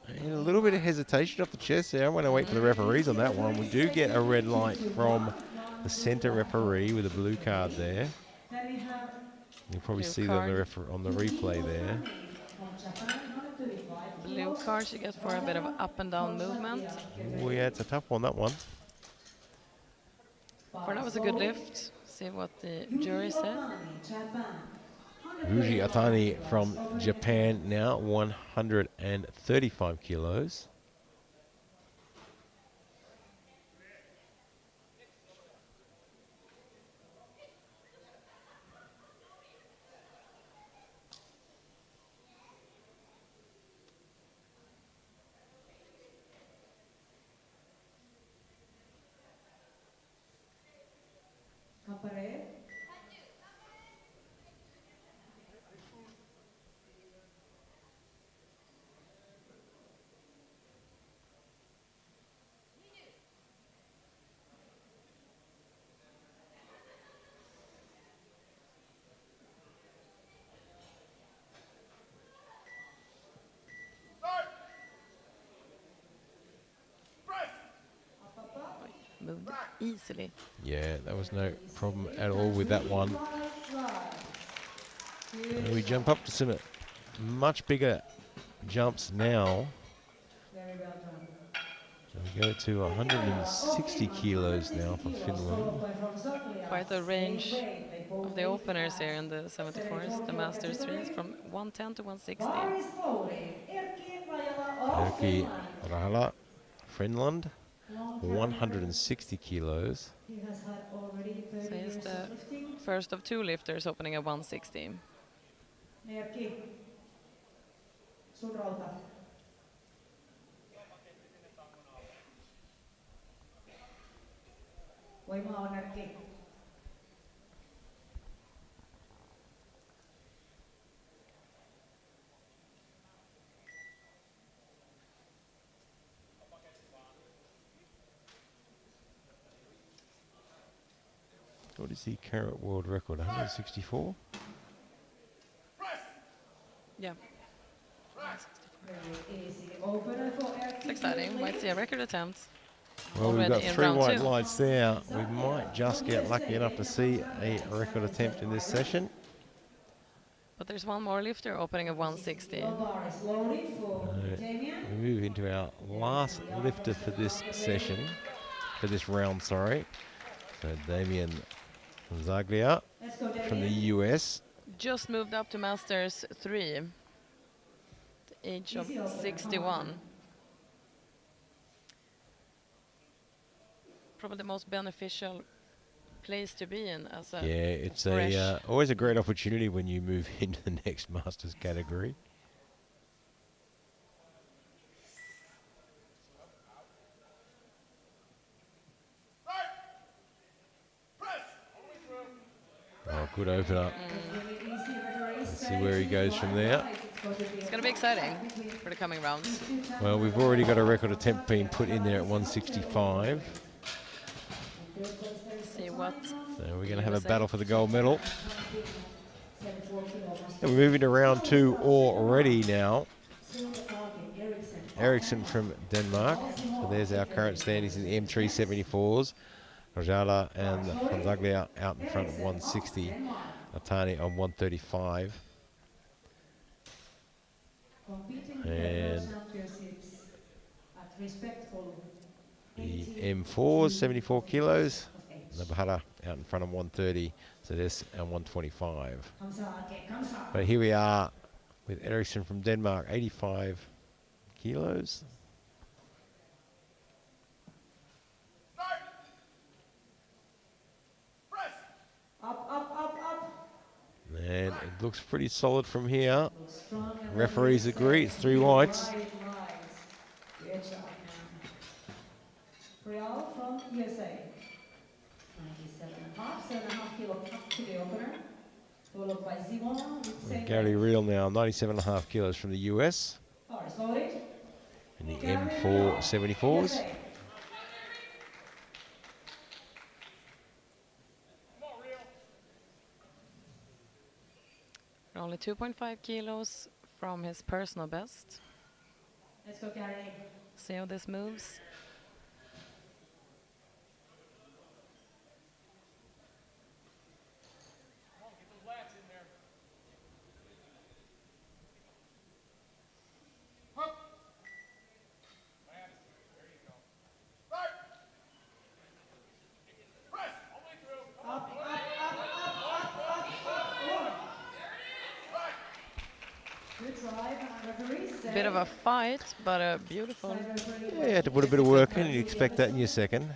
And a little bit of hesitation off the chest there. I'm going to wait for the referees on that one. We do get a red light from the center referee with a blue card there. You'll probably see that on the replay there. Blue card you get for a bit of up and down movement. Oh yeah, it's a tough one, that one. For that was a good lift. See what the jury said. Yuji Atani from Japan now, 135 kilos. Moved easily. Yeah, that was no problem at all with that one. And we jump up to some much bigger jumps now. Very well done. We go to 160 kilos now for Finland. Quite a range of the openers here in the 74s, the Masters 3s, from 110 to 160. Erkki Rahala, Finland, 160 kilos. He has had already 30 So he's years the of lifting. first of two lifters opening at 160. Erkki, sun rauta. Voimaa on Erkki. What is the current world record? 164? Yeah. Very easy opener for Erkki. It's exciting. Might see a record attempt. Well, we've Already got in 3 round white 2. lights there. We might just get lucky enough to see a record attempt in this session. But there's one more lifter opening at 160. Bar is loaded for Damien. We move into our last lifter for this session, for this round, sorry. So Damien Zaglia Let's go, from the Damien. US. Just moved up to Masters 3, the age of 61. Probably the most beneficial place to be in as a Yeah, it's fresh. always a great opportunity when you move into the next Masters category. Oh, good opener. Let's see where he goes from there. It's going to be exciting for the coming rounds. Well, we've already got a record attempt being put in there at 165. See what. So we're going to have a battle for the gold medal. And we're moving to round 2 already now. Eriksson from Denmark. So there's our current standings in the M3-74s. Rajala and Fonzaglia out in front at 160. Atani on 135. And the M4s, 74 kilos. Nabahara out in front of 130. So this and 125. But here we are with Eriksson from Denmark, 85 kilos. And it looks pretty solid from here. Referees agree, it's 3 whites. Real from USA. 97.5 kilo up to the opener. Followed by Zimon with same Gary weight. Reel now, 97.5 kilos from the US. Bar is loaded. In the Gary M4 Reel, 74s. USA. Only 2.5 kilos from his personal best. Let's go, Gary. See how this moves. Bit of a fight, but a beautiful. Yeah, you had to put a bit of work in, you'd expect that in your second.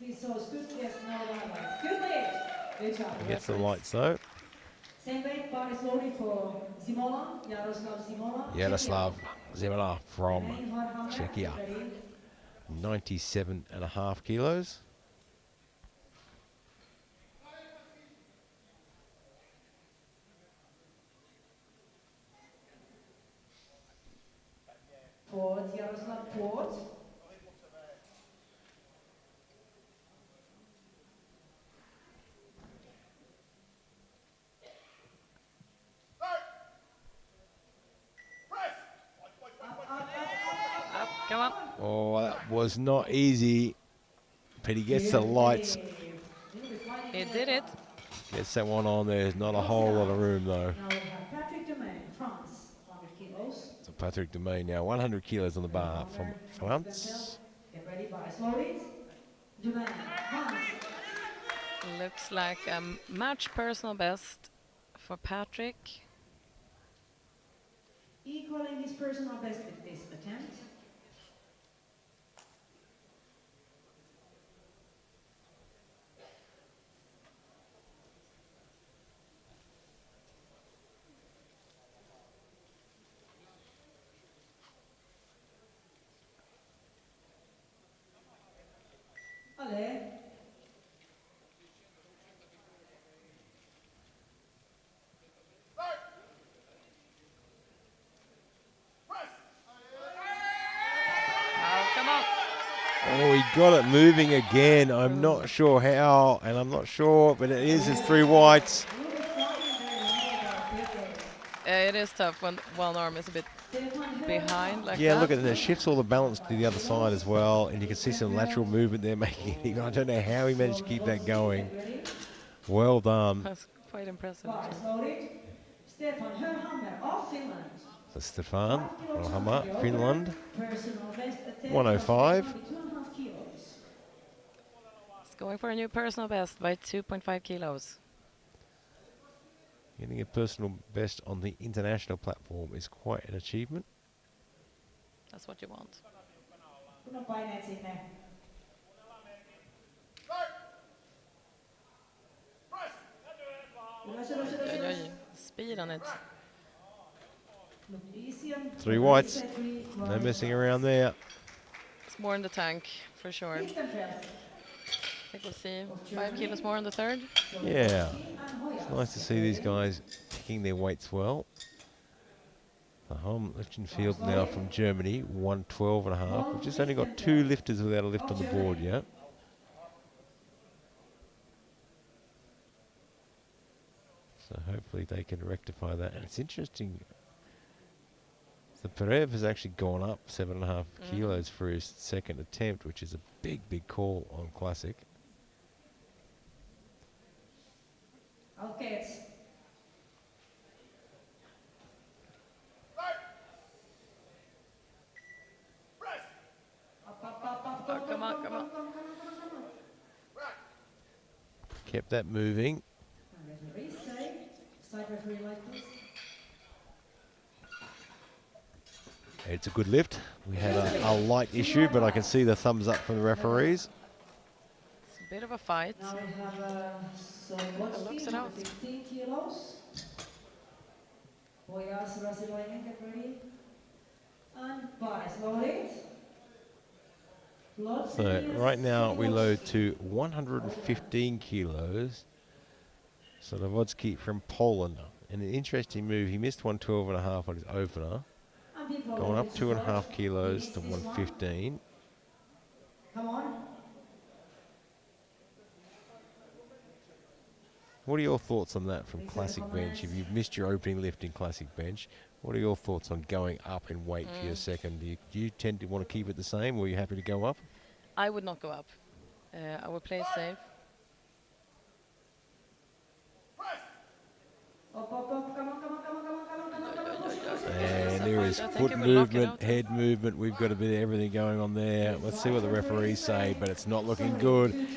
He saw good, yes, no highlights. Good lead. Good job. Gets the lights though. Same weight, bar is loaded for Zimola, Jaroslav Zimola. Yaroslav Zemela from Remain hard hammer, Czechia, ready. 97.5 kilos. Port, Jaroslav Port. Up, come on. Oh, that was not easy, but he gets the lights. He did it. Gets that one on there. There's not a whole lot of room though. Now we have Patrick Domain, France, 100 kilos. So Patrick Domain now 100 kilos on the bar from Dental. France. Get ready, bias loaded. Domain, France. Looks like a match personal best for Patrick. Equaling his personal best with this attempt. Allez. Come on. Oh, he got it moving again. I'm not sure how, and I'm not sure, but it is. It's 3 whites. It is tough when one arm is a bit behind like Yeah, that. look at it. It shifts all the balance to the other side as well, and you can see some lateral movement there making it. I don't know how he managed to keep that going. Well done. That's quite impressive. Bias Actually. loaded. Stefan Hörhammer of Finland. So Stefan Hörhammer, Finland, Personal best attempt. 105. 2.5 kilos. He's going for a new personal best by 2.5 kilos. Getting a personal best on the international platform is quite an achievement. That's what you want. Kunnon paineet sinne. Ylös, ylös, ylös, Oj, ylös. oj. Speed on it. Looked easy on 3 whites. three No whites. messing around there. It's more in the tank for sure. Lichtenfeld. I think we'll see 5 kilos more on the third. Yeah. It's nice to see these guys picking their weights well. Lichtenfeld now from Germany, 112.5. We've just only got 2 lifters without a lift on the board yet. So hopefully they can rectify that. And it's interesting. The Perev has actually gone up 7.5 kilos for his second attempt, which is a big, big call on Classic. Okay, it's up. Oh, come on, come on. Kept that moving. Referee say, side referee like this. It's a good lift. We had a light issue, but I can see the thumbs up from the referees. It's a bit of a fight. Now we have Looks it out. 15 kilos. Pojas, Rasilainen, get ready. And bias loaded. So right now we load to 115 kilos. Solowodzki from Poland. And an interesting move, he missed 112.5 on his opener. Going up 2.5 kilos to 115. Come on. What are your thoughts on that from Classic Bench? If you've missed your opening lift in Classic Bench, what are your thoughts on going up in weight for your second? Do you tend to want to keep it the same, or are you happy to go up? I would not go up. I would play it safe. Up, come on, come on, come on, come on, come on, come on, come on. And there is I think foot it will lock it movement, out. head movement. We've got a bit of everything going on there. Let's see what the referees say, but it's not looking good.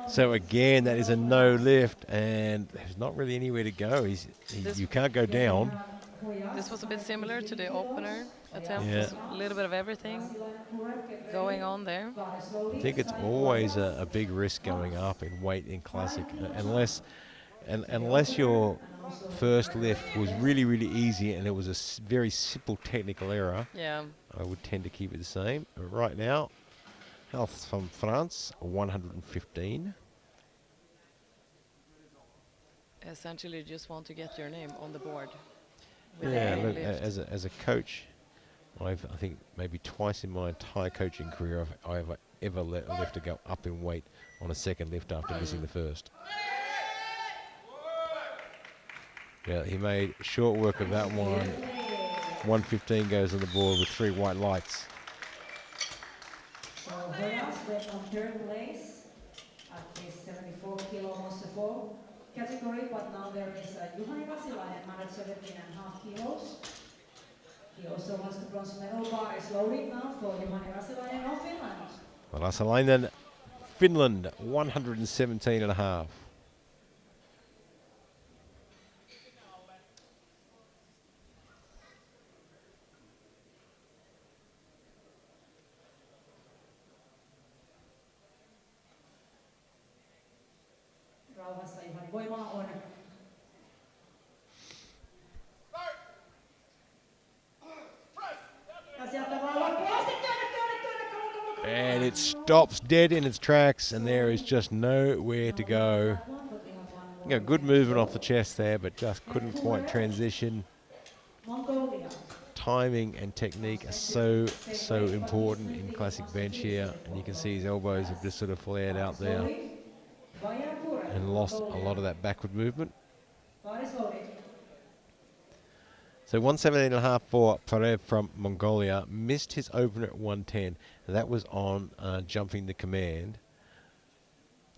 So again, that is a no lift, and there's not really anywhere to go. You can't go down. This was a bit similar to the opener attempt. Yeah. There's a little bit of everything going on there. I think it's always a big risk going up in weight in Classic, unless your first lift was really, really easy and it was a very simple technical error. Yeah. I would tend to keep it the same. But right now, Health from France, 115. Essentially, you just want to get your name on the board. with Yeah, every look, lift. as a coach, I think maybe twice in my entire coaching career I've ever let a lifter go up in weight on a second lift after missing the first. Yeah, he made short work of that one. 115 goes on the board with 3 white lights. So Hoyas went on third place at his 74 kilo monster 4. category, but now there is Juhani Vasilainen, 117.5 kilos. He also wants the bronze medal. Bar is loaded now for Juhani Vasilainen of Finland. Rasalainen, Finland, 117.5. Rauhassa Juhani, voimaa on. Ja sieltä vaan loppuun asti And it stops dead in its tracks, and there is just nowhere to go. Good movement off the chest there, but just couldn't quite transition. Mongolia. Timing and technique are so important in classic bench here, and you can see his elbows have just sort of flared out there and lost a lot of that backward movement. So 117.5 for Parev from Mongolia. Missed his opener at 110. That was on jumping the command.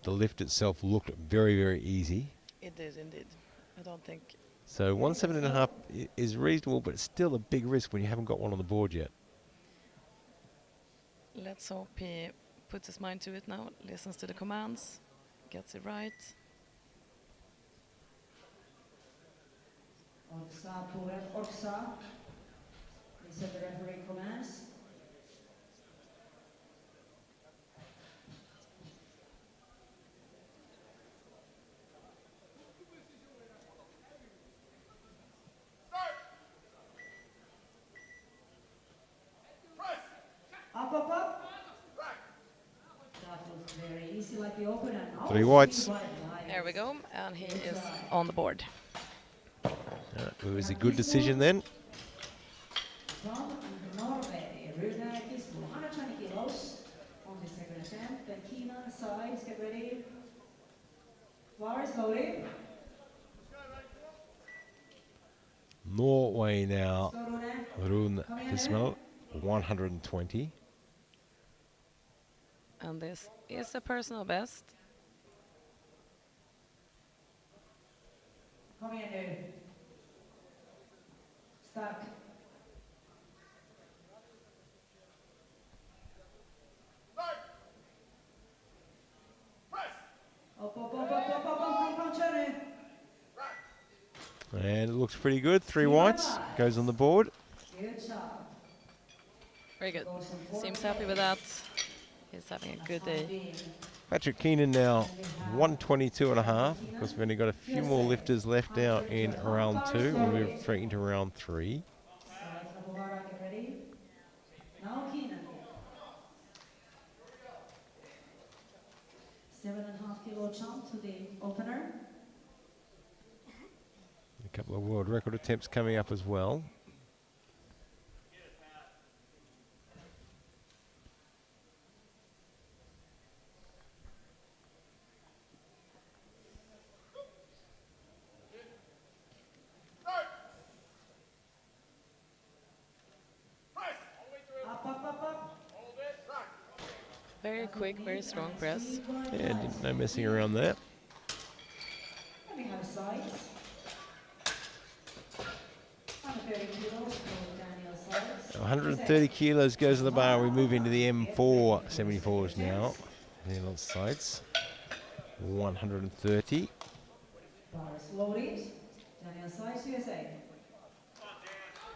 The lift itself looked very, very easy. It is indeed. I don't think. So 117.5 is reasonable, but it's still a big risk when you haven't got one on the board yet. Let's hope he puts his mind to it now, listens to the commands, gets it right. Orsa, Purev, Orsa. These are the referee commands. Up. That looks very easy like the opener. Three whites. There we go, and he is on the board. It was a good decision then. From Norway, Rune Kismo, 120 kilos on the second attempt. Then Keenan, sides, get ready. Bar is loaded. Norway now. Rune Kismo, 120. And this is a personal best. Kom igen nu. Stark. Upp, kör nu. And it looks pretty good. Three whites. Goes on the board. Good job. Very good. Seems happy with that. He's having a good day. Patrick Keenan now 122.5, because we've only got a few more lifters left out in round 2. We'll move straight into round 3. Get ready. Now Keenan. 7.5 kilo jump to the opener. A couple of world record attempts coming up as well. Very quick, very strong press. Yeah, no messing around there. And we have sides. 130 kilos for Daniel sides. 130 kilos goes to the bar. We move into the M4 74s now. And on sides, 130. Bar is loaded. Daniel sides, USA.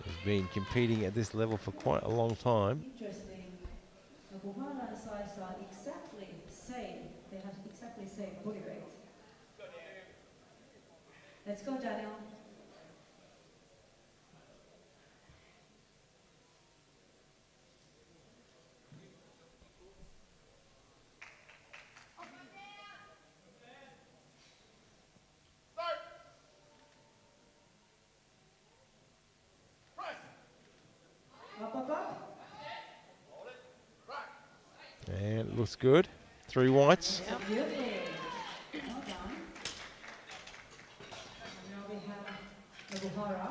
He's been competing at this level for quite a long time. Interesting. The Buhara and sides are exactly same. They have exactly same body weight. Let's go, Daniel. Up. And it looks good. Three whites. Yep. Beautiful. Well done. And now we have the Buhara.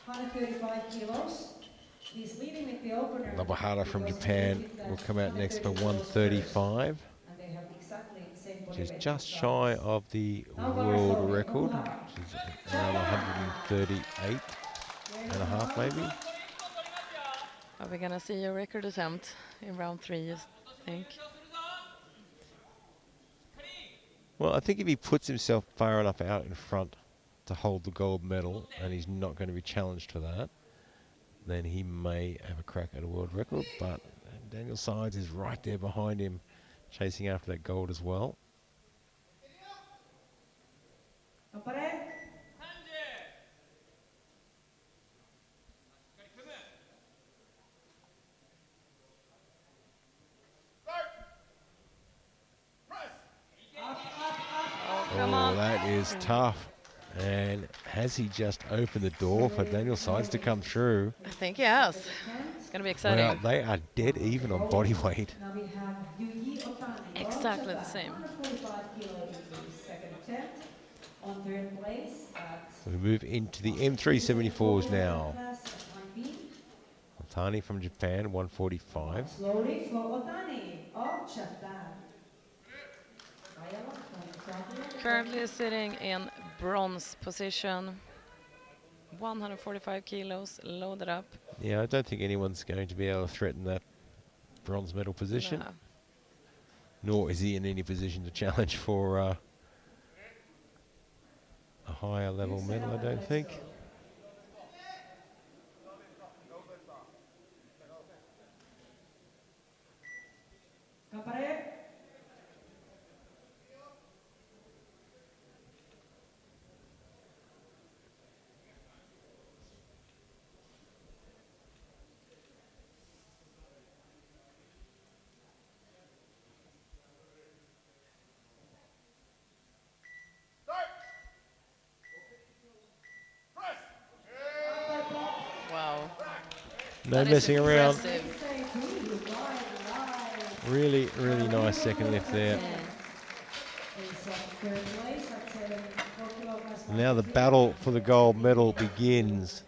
135 kilos. He's leading with the opener. Nobuhara from because Japan he did will that come out next for 130 kilos 135. first. And they have exactly the same body which is just shy of the world record, which is around 138 and a half maybe. Are we gonna see a record attempt in round 3, you think? Well, I think if he puts himself far enough out in front to hold the gold medal, and he's not going to be challenged for that, then he may have a crack at a world record. But Daniel Sides is right there behind him, chasing after that gold as well. Come on. That is tough. And has he just opened the door for Daniel Sides to come through? I think he has. It's gonna be exciting. Well, they are dead even on body weight. Now we have Yuji Otani. Exactly the same. 145 kilo in the second attempt. On third place at We move into the M3-74s now. class at 9B. Otani from Japan, 145. Slowly for Otani of Japan. Ayala from Zambia. Currently sitting in bronze position. 145 kilos, loaded up. Yeah, I don't think anyone's going to be able to threaten that bronze medal position. Nah. Nor is he in any position to challenge for a higher level medal, I don't think. Campare. Wow. No That is messing around. impressive. Really, really nice second lift there. Now the battle for the gold medal begins.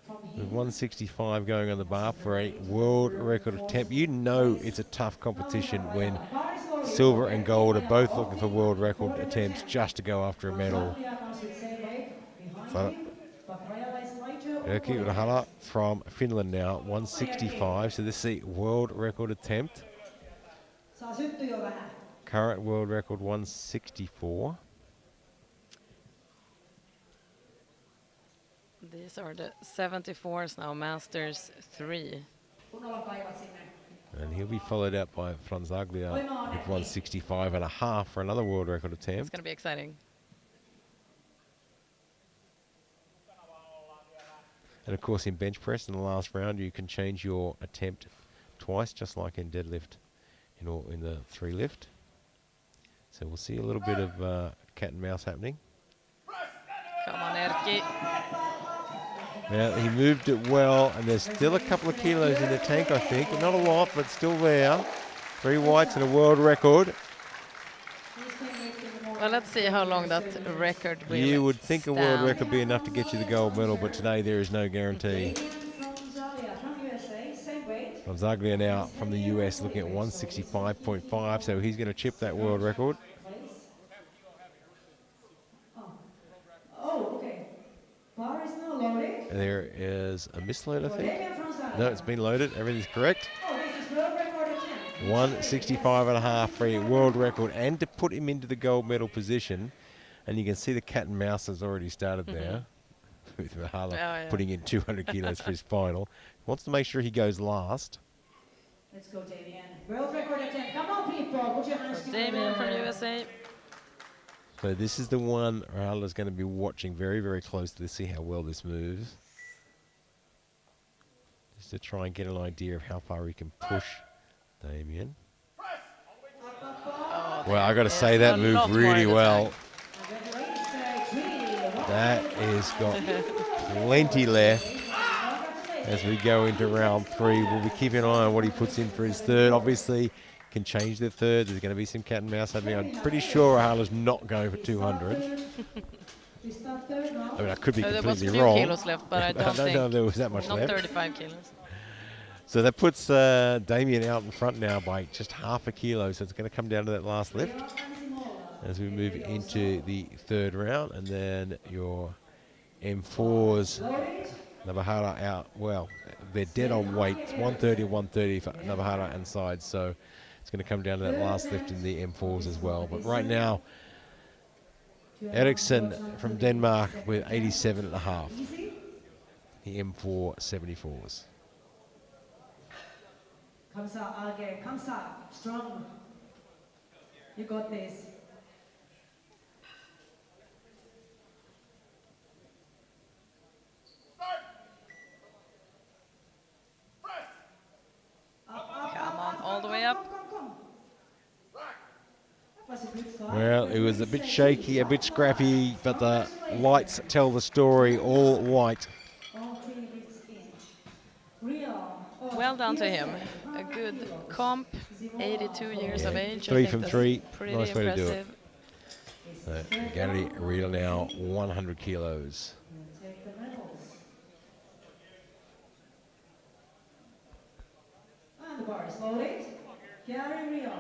With 165 going on the bar for a world record attempt. You know it's a tough competition when silver and gold are both looking for world record attempts just to go after a medal. So, Erkki Urahala from Finland now, 165. So this is a world record attempt. Current world record 164. These are the 74s now, Masters 3. And he'll be followed up by Franzaglia with 165 and a half for another world record It's attempt. going to be exciting. And of course in bench press in the last round you can change your attempt twice, just like in deadlift in the 3 lift. So we'll see a little bit of cat and mouse happening. Come on, Erkki. Now he moved it well, and there's still a couple of kilos in the tank, I think. Not a lot, but still there. 3 whites and a world record. Well, let's see how long that record will You would think a world stand. record would be enough to get you the gold medal, but today there is no guarantee. Gonzaglia now from the US looking at 165.5, so he's going to chip that world record. Oh, okay. Bar is now loaded. There is a misload, I think. No, it's been loaded. Everything's correct. Oh, this is world record attempt. 165 and a half for a world record, and to put him into the gold medal position. And you can see the cat and mouse has already started there, with Mahala putting in 200 kilos for his final. Wants to make sure he goes last. Let's go, Damien. World record attempt. Come on, people. Put your hands together. Damien from USA. So this is the one Rahala's going to be watching very, very closely to see how well this moves. Just to try and get an idea of how far he can push Damien. Well, I got to say that moved really well. That is got plenty left as we go into round 3. We'll be keeping an eye on what he puts in for his third. Obviously, can change the third. There's going to be some cat and mouse happening. I'm pretty sure Rahala's not going for 200. I mean, I could be There was a completely few wrong. kilos left, but I don't know think if there was that much not left. 35 kilos. So that puts Damien out in front now by just half a kilo. So it's going to come down to that last lift as we move into the third round. And then your M4s, Navahara out. Well, they're dead on weight. It's 130, 130 for Navahara and sides. So it's going to come down to that last lift in the M4s as well. But right now, Eriksson from Denmark with 87.5. The M4 74s. Kamsa, Alge, Kamsa, strong. You got this. Come on, all the way up. Come. That was a good start. Well, it was a bit shaky, a bit scrappy, but the lights tell the story, all white. All 3 bits in. Real. Well done to him. A good comp, 82 years of age. I 3 think from that's 3, Pretty nice way to do it. impressive. Gary Real now 100 kilos. Take the medals. And the bar is loaded. Gary Real.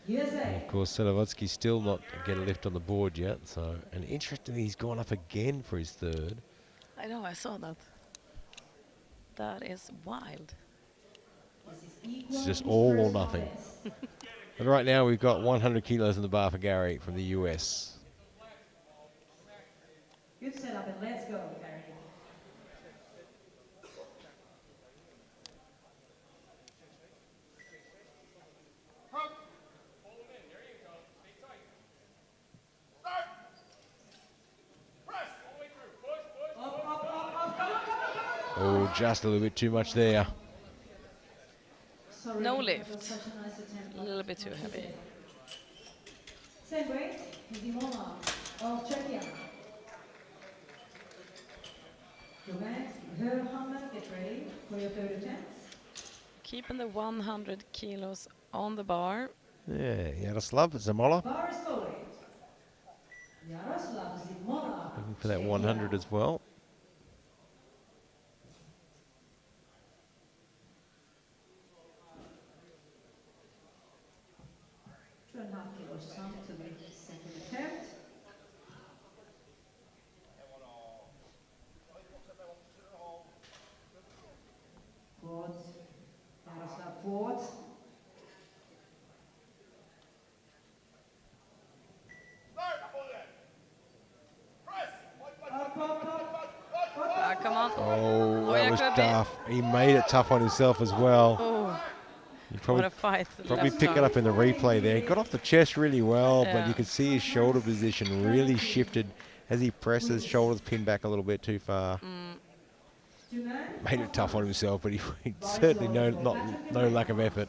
USA. Of course, Selawodsky's still not get a lift on the board yet. So, and interestingly, he's gone up again for his third. I know, I saw that. That is wild. It's just all or nothing. And right now, we've got 100 kilos in the bar for Gary from the US. Good setup and let's go, Gary. Oh, just a little bit too much there. Sorry, No that was lift. such a nice attempt. A little bit too heavy. Same weight, Zimola of Czechia. Johannes Hörhammer, get ready for your third attempt. Keeping the 100 kilos on the bar. Yeah, Yaroslav Zamola Bar is loaded. Yaroslav Zimola. looking for that 100 as well. 2.5 kilos sum to the second attempt. Quad. Yaroslav quad. Come on. Oh, that yeah, was could be. tough. He made it tough on himself as well. Oh, You what probably a fight. Probably left pick it arm. up in the replay there. He got off the chest really well, but Yeah. you could see his shoulder position really shifted as he pressed his shoulders pinned back a little bit too far. Made it tough on himself, but he certainly no lack of effort.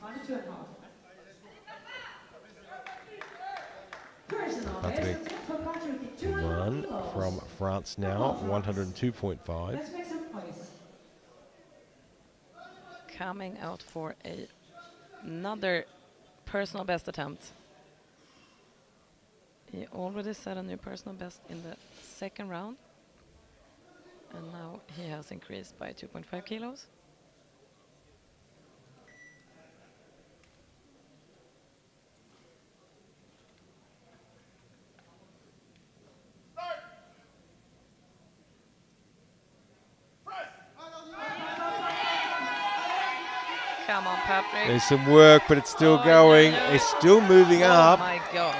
Patrick One from France now, 102.5. Let's make some noise. Coming out for another personal best attempt. He already set a new personal best in the second round. And now he has increased by 2.5 kilos. Come on, Patrick. There's some work, but it's still going. It's still moving Oh up. my God.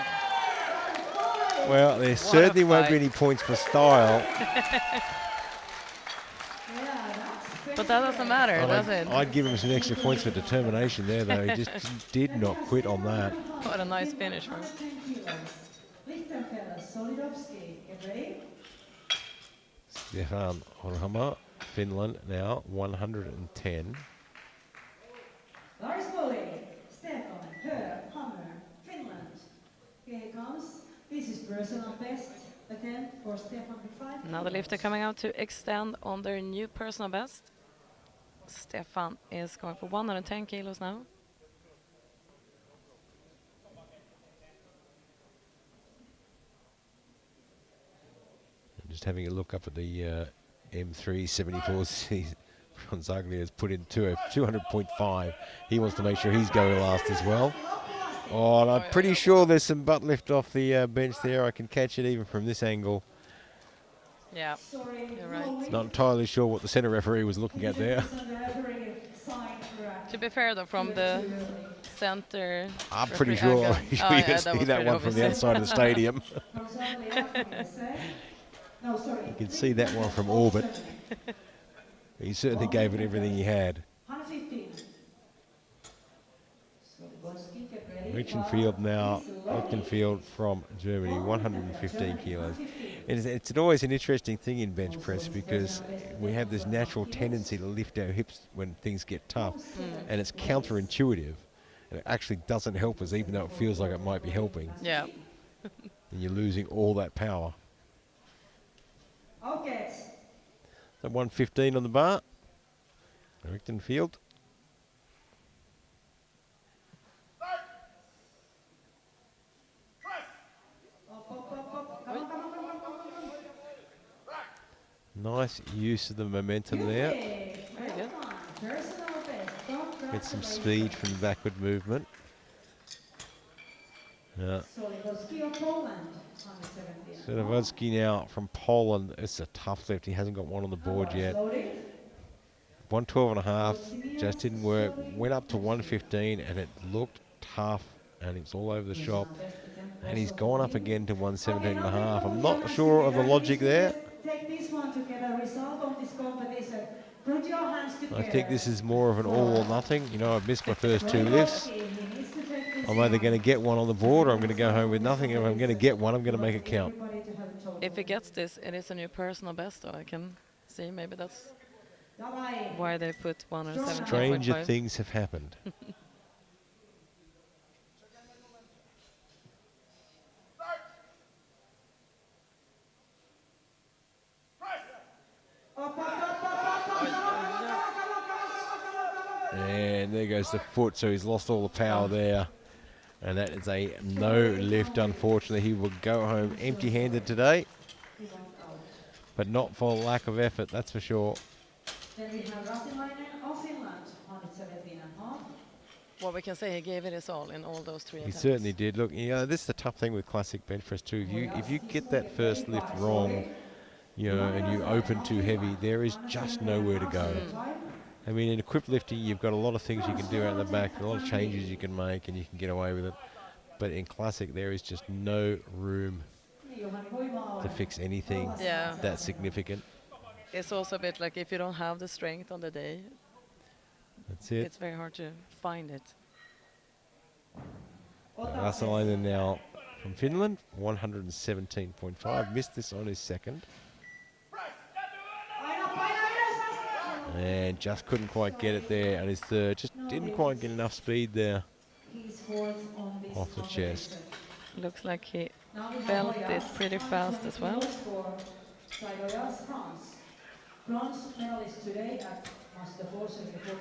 Well, there certainly won't be fight. any points for style. But that doesn't matter, does it? I'd give him some extra points for determination there, though. He just did not quit on that. What a nice finish for him. Stefan Orhammer, Finland now, 110. Lars Foley, Stefan Hörhammer, Finland. Here he comes. This is personal best attempt for Stefan with 5 Another lifter coming out to extend on their new personal best. Stefan is going for 110 kilos now. Just having a look up at the M3-M4 Gonzaglia has put in 200.5. He wants to make sure he's going last as well. Oh, and I'm pretty sure there's some butt lift off the bench there. I can catch it even from this angle. Yeah, you're right. Not entirely sure what the centre referee was looking at there. To be fair, though, from the center, I'm pretty referee sure angle- you Oh, can yeah, see was that pretty one from the obvious. outside of the stadium. You can see that one from orbit. He certainly gave it everything he had. Lichtenfeld now, Lichtenfeld from Germany, 115 kilos. It's always an interesting thing in bench press because we have this natural tendency to lift our hips when things get tough, and it's counterintuitive, and it actually doesn't help us even though it feels like it might be helping, Yeah. and you're losing all that power. So 115 on the bar, Lichtenfeld. Nice use of the momentum there. Very good. Get some speed from the backward movement. Solowodzki now from Poland. It's a tough lift. He hasn't got one on the board yet. 112.5 just didn't work. Went up to 115 and it looked tough and it's all over the shop. And he's gone up again to 117.5. I'm not sure of the logic there. I think this is more of an all or nothing. You know, I've missed my first two lifts. I'm either going to get one on the board or I'm going to go home with nothing. And if I'm going to get one, I'm going to make it count. If he gets this, it is a new personal best, though. I can see maybe that's why they put 117.5. Stranger things have happened. And there goes the foot, so he's lost all the power there. And that is a no lift, unfortunately. He will go home empty-handed today, but not for lack of effort, that's for sure. Well, we can say he gave it his all in all those three He attempts. certainly did. Look, you know, this is the tough thing with classic bench press too. If you get that first lift wrong, you know, and you open too heavy, there is just nowhere to go. I mean, in equipped lifting, you've got a lot of things you can do out the back, a lot of changes you can make, and you can get away with it. But in classic, there is just no room to fix anything that significant. It's also a bit like if you don't have the strength on the day, That's it. it's very hard to find it. Rasalainen now from Finland, 117.5. Missed this on his second. And just couldn't quite get it there on his third. Just didn't quite get enough speed there off the chest. Looks like he felt it pretty fast as well. Bronze medalist today at Master 474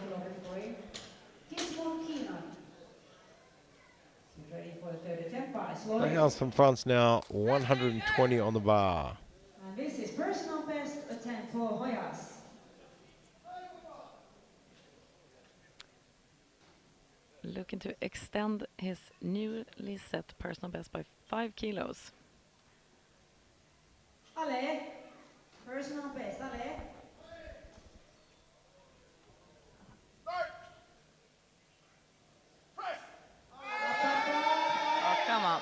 kilo ready for the third attempt by House from France now, 120 on the bar. And this is personal best attempt for Hoyas. Looking to extend his newly set personal best by 5 kilos. Ale, personal best, Ale. Oh, come on.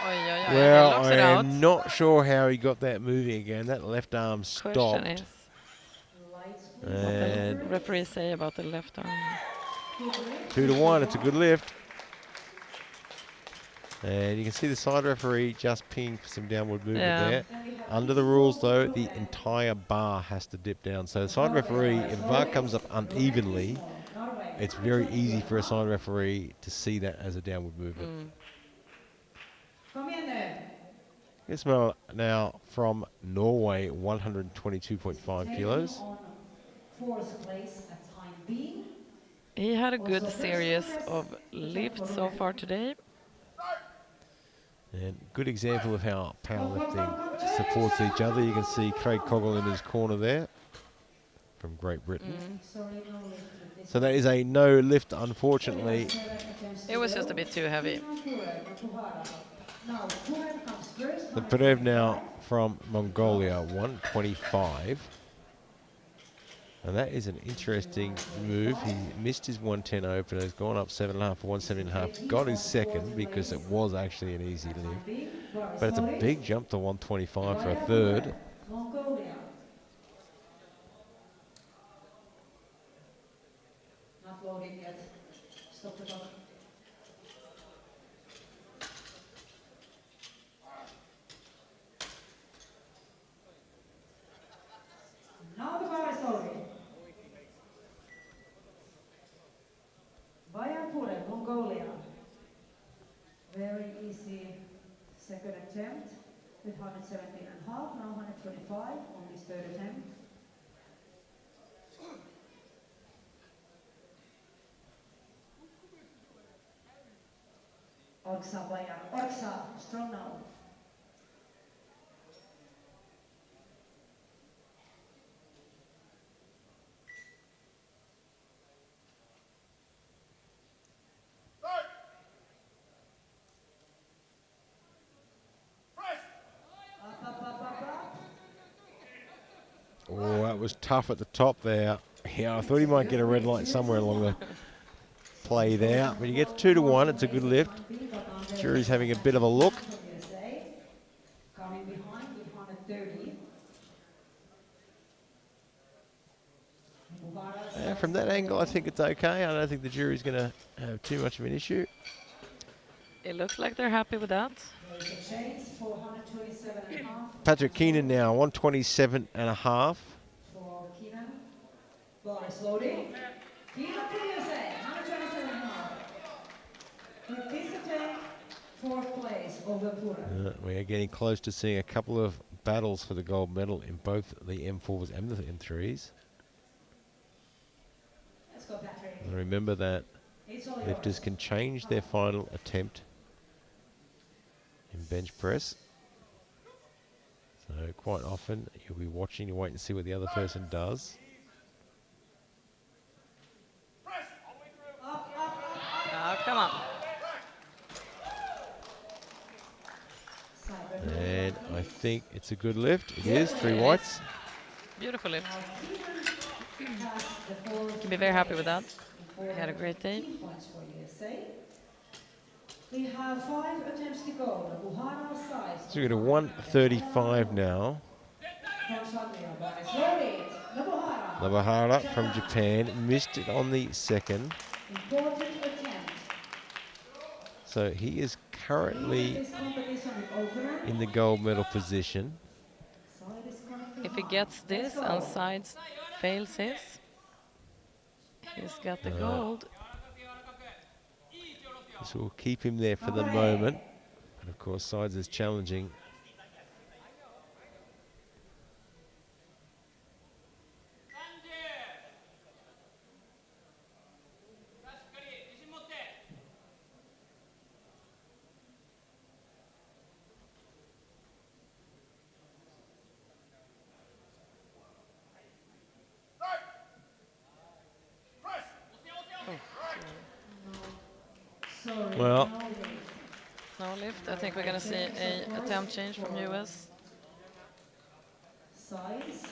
Oy, oy, oy, Well, he locks I it out. am not sure how he got that moving again. That left arm Question stopped. is what the And referees say about the left arm. 2-1, it's a good lift. And you can see the side referee just pinging for some downward movement there. Under the rules, though, the entire bar has to dip down. So the side referee, if the bar comes up unevenly, it's very easy for a side referee to see that as a downward movement. Ismail now from Norway, 122.5 kilos. Fourth place at time being. He had a good series of lifts so far today. And good example of how powerlifting supports each other. You can see Craig Coggle in his corner there from Great Britain. Sorry, no lift with this. So that is a no lift, unfortunately. 7 attempts to It was go. just a bit too heavy. Now, Purev comes first, The Perev now 125. from Mongolia, 125. And that is an interesting move. He missed his 110 opener, has gone up 7.5 for 170.5. Got his second because it was actually an easy lift. But it's a big jump to 125 for a third. Mongolia. Not loading yet. Stop the clock. Now the bar is loaded. Vajapurev, Mongolia. Very easy second attempt with 117.5, now 125 on this third attempt. Orksa Vaja, Orksa, strong now. Oh, that was tough at the top there. Yeah, I thought he might get a red light somewhere along the play there. When you get 2 to 1, it's a good lift. Jury's having a bit of a look. Coming behind with 130. From that angle, I think it's okay. I don't think the jury's going to have too much of an issue. It looks like they're happy with that. There's a change for 127.5 Patrick Keenan now, 127.5. for Keenan. Bar is loading. Keenan to USA, 127.5. With this attempt, 4th place over Pura. We are getting close to seeing a couple of battles for the gold medal in both the M4s and the M3s. Let's go, Patrick. And remember that It's all lifters yours. can change their final attempt in bench press. So quite often you'll be watching, you wait and see what the other person does. Oh, come on. And I think it's a good lift. It is, 3 whites. Beautiful lift. Can be very happy with that. He had a great day. Points for USA. We have 5 attempts to go. The Buhara size. So we've got a 135 now. From Shangri-La, bar is loaded. The Buhara. Nabahara from Japan missed it on the second. Important attempt. So he is currently This competition with opener. in the gold medal position. Side is connected If he hard. gets this Let's and go. sides fails his, he's got the gold. This will keep him there for the moment. And of course, sides is challenging. Sorry, Well, no lift. No lift. I think we're going to see a attempt change from US. Size.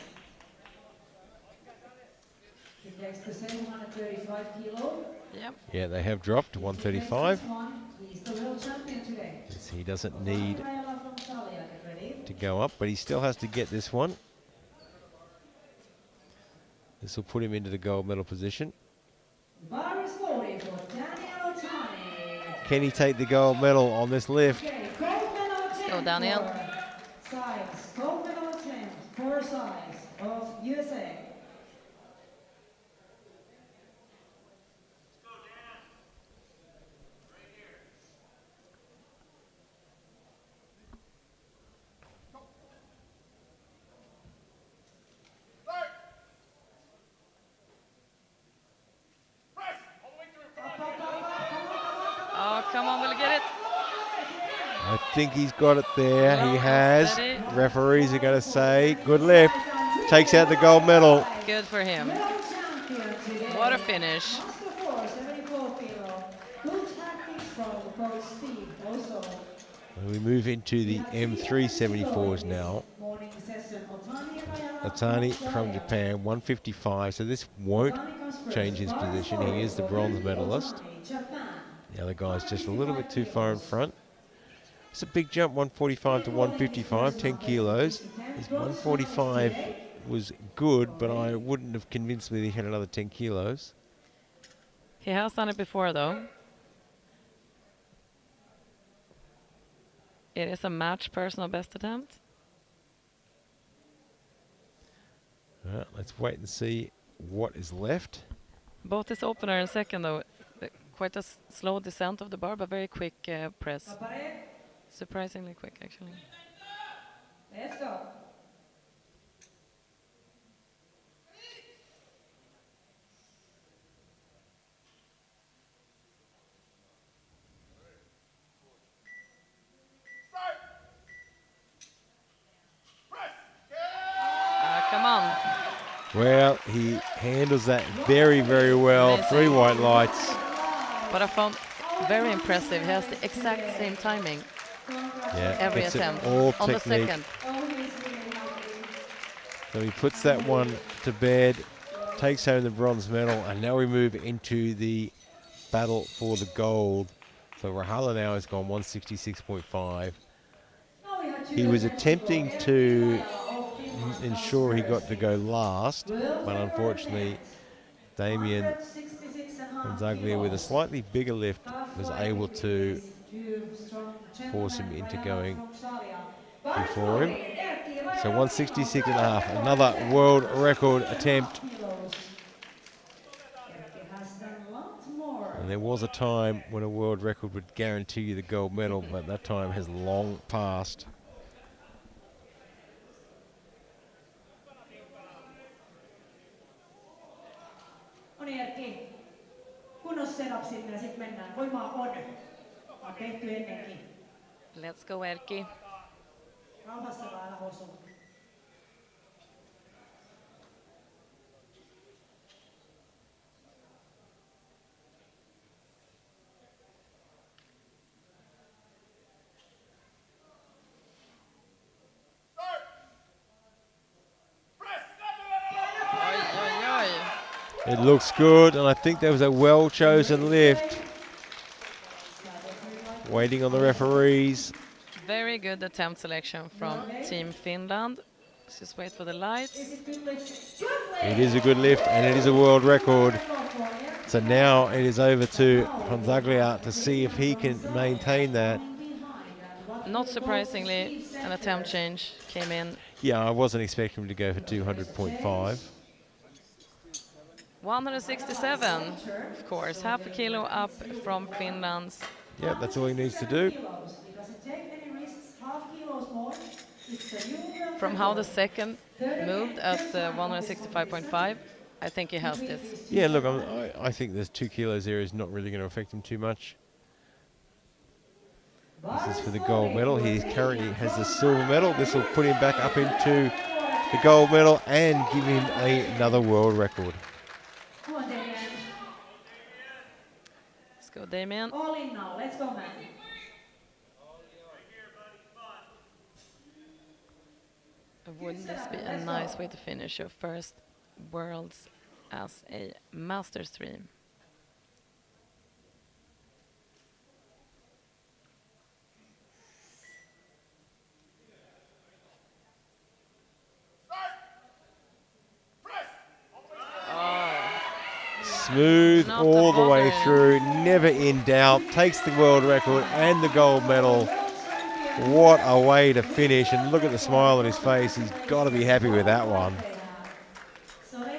He takes the same 135 kilo. Yep. yeah, they have dropped to 135. He's the world champion today. Yes, he doesn't need Rafaela from Italia, get ready. to go up, but he still has to get this one. This will put him into the gold medal position. Bar is loaded for Daniel Tani. Can he take the gold medal on this lift? Okay, gold medal attempt go, Daniel. for size. Gold medal attempt for size of USA. Oh, come on, will he get it? I think he's got it there. He Well, has. steady. Referees are going to say, good lift. Size on takes out the gold medal. Good for him. What a finish. And we move into the M3-74s now. Atani from Japan, 155. So this won't change his position. He is the bronze medalist. The other guy's just a little bit too far in front. It's a big jump, 145 to 155, 10 kilos. His 145 was good, but I wouldn't have convinced me that he had another 10 kilos. He has done it before, though. It is a match personal best attempt. All right, let's wait and see what is left. Both his opener and second, though, quite a slow descent of the bar, but very quick press. Surprisingly quick, actually. Let's go. Come on. Well, he handles that very, very well. Amazing. 3 white lights. But I found very impressive. He has the exact same timing. Yeah, Every it's attempt all on the technique. second. So he puts that one to bed, takes home the bronze medal, and now we move into the battle for the gold. So Rahala now has gone 166.5. He was attempting to ensure he got to go last, but unfortunately Damien Gonzaglia, with a slightly bigger lift, was able to force him into going before him. So 166.5, another world record attempt. And there was a time when a world record would guarantee you the gold medal, but that time has long passed. No niin, Erkki. Kunnos setup sinne ja sitten mennään. Voimaa on. On tehty ennenkin. Let's go, Erkki. Rauhassa vaan älä hosu. It looks good, and I think there was a well-chosen lift. Waiting on the referees. Very good attempt selection from Team Finland. Let's just wait for the lights. It is a good lift, and it is a world record. So now it is over to Gonzaglia to see if he can maintain that. Not surprisingly, an attempt change came in. Yeah, I wasn't expecting him to go for 200.5. 167, of course, half a kilo up from Finland's. Yeah, that's all he needs to do. From how the second moved at 165.5, I think he has this. Yeah, look, I think there's 2 kilos there is not really going to affect him too much. This is for the gold medal. He currently has the silver medal. This will put him back up into the gold medal and give him another world record. Let's go, Damien. All in now. Let's go, man. Wouldn't this be a nice way to finish your first Worlds as a Masters 3? Smooth Not all the way bothering. through, never in doubt, takes the world record and the gold medal. What a way to finish, and look at the smile on his face. He's got to be happy with that one.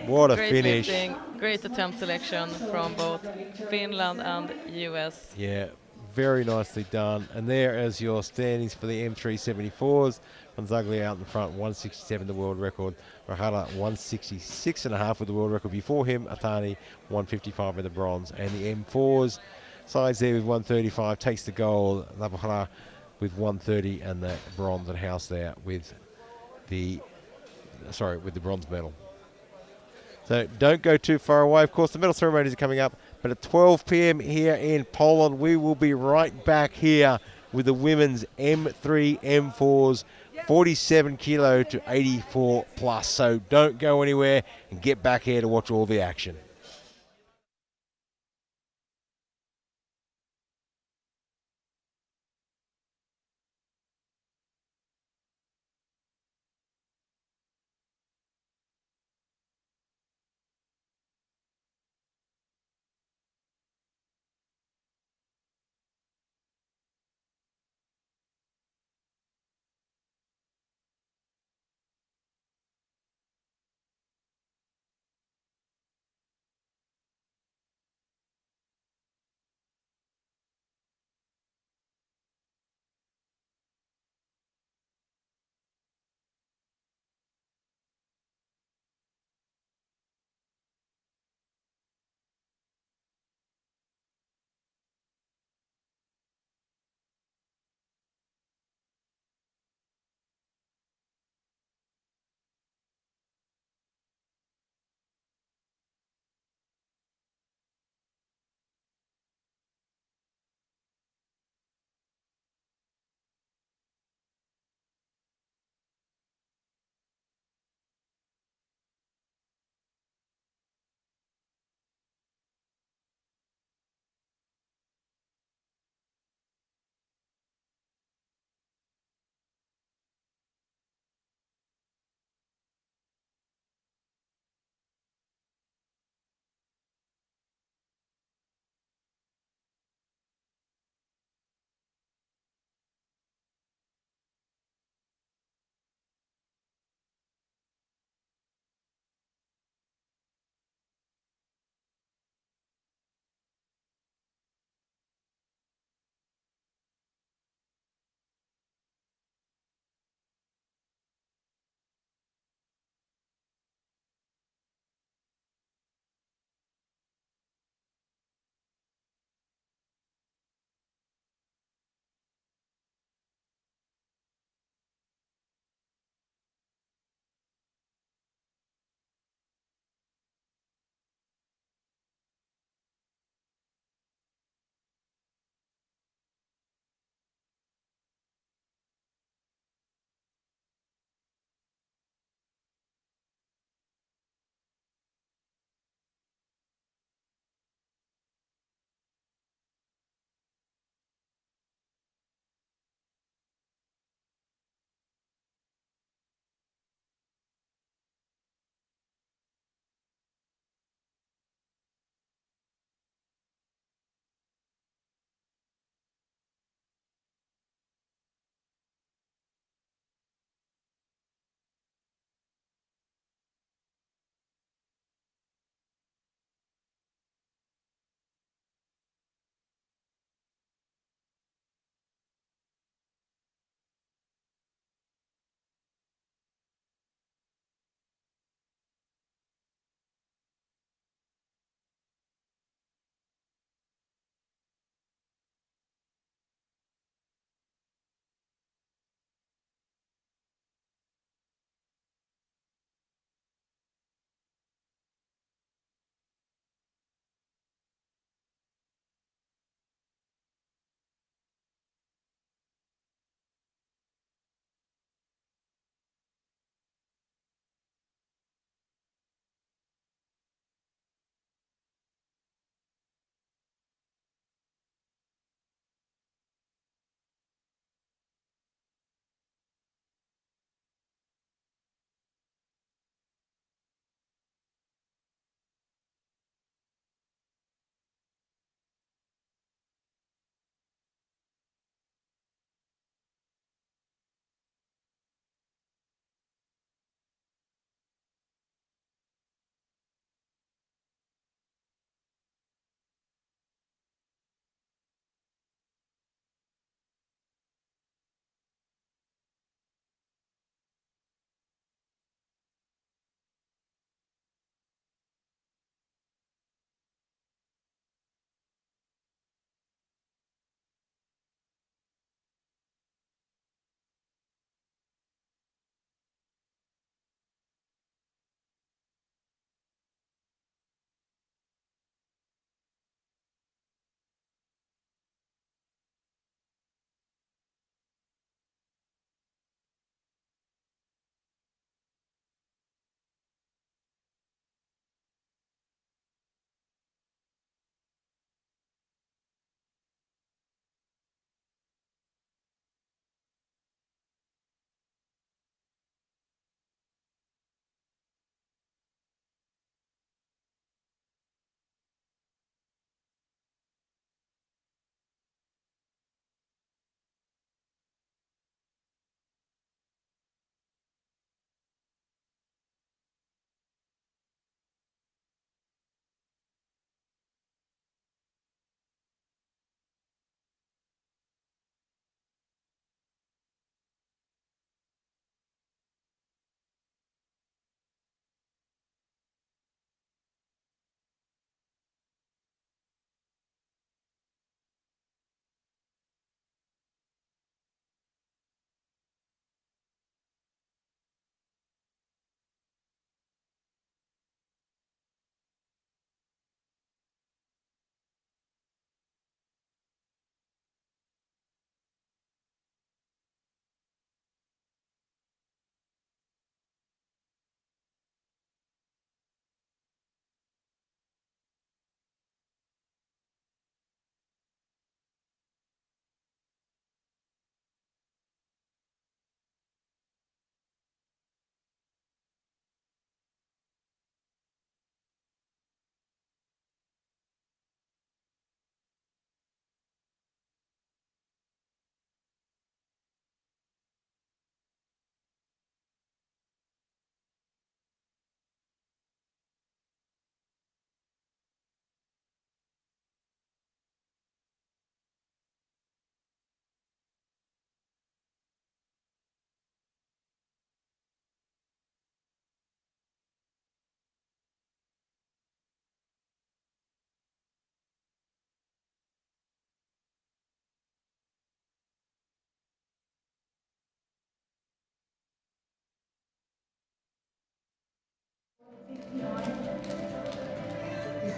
What a Great finish. lifting, great attempt selection from both Finland and US. Yeah, very nicely done. And there is your standings for the M3-74s. Gonzaglia out in front, 167 the world record. Rahada 166.5 with the world record before him. Atani 155 with the bronze. And the M4s sides there with 135 takes the gold. Labahara with 130 and the bronze, and House there with the with the bronze medal. So don't go too far away. Of course, the medal ceremonies are coming up, but at 12 p.m. here in Poland, we will be right back here with the women's M3-M4s, 47 kilo to 84 plus. So don't go anywhere and get back here to watch all the action.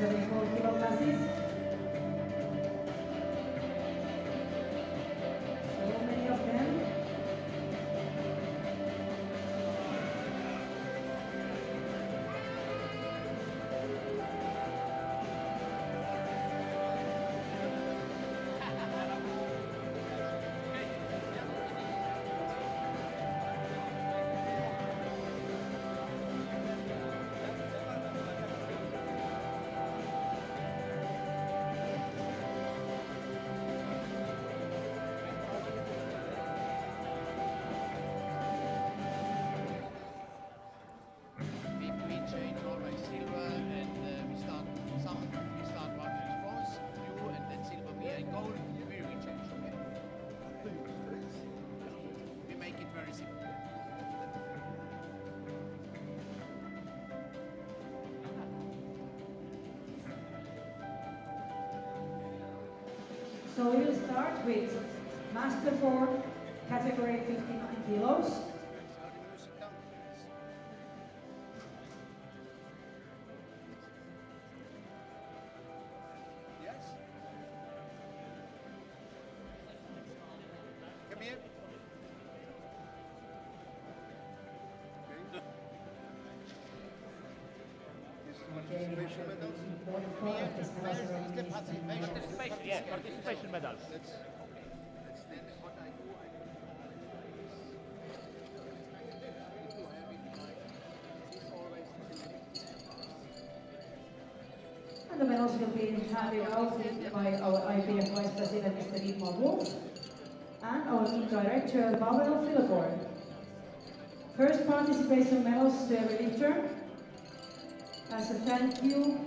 74 kilo classes. So many of them. We change always silver and we start one with bronze, blue, and then silver, beer, and gold. We change. Okay? We make it very simple. So we will start with Master 4, category 59 kilos. How the music down? Yes? Come here. Okay, we have the important part of this medal ceremony is the medals. Yeah, participation medals. That's then what I do. I to have in mind is always And the medals will be handed out by our IPF Vice President, Mr. Dietmar Wolf, and our Team Director, Pavel Filipor. First participation medals to every lifter as a thank you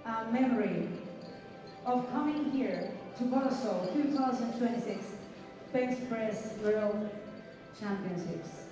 and memory of coming here to Warsaw 2026 Bench Press World Championships.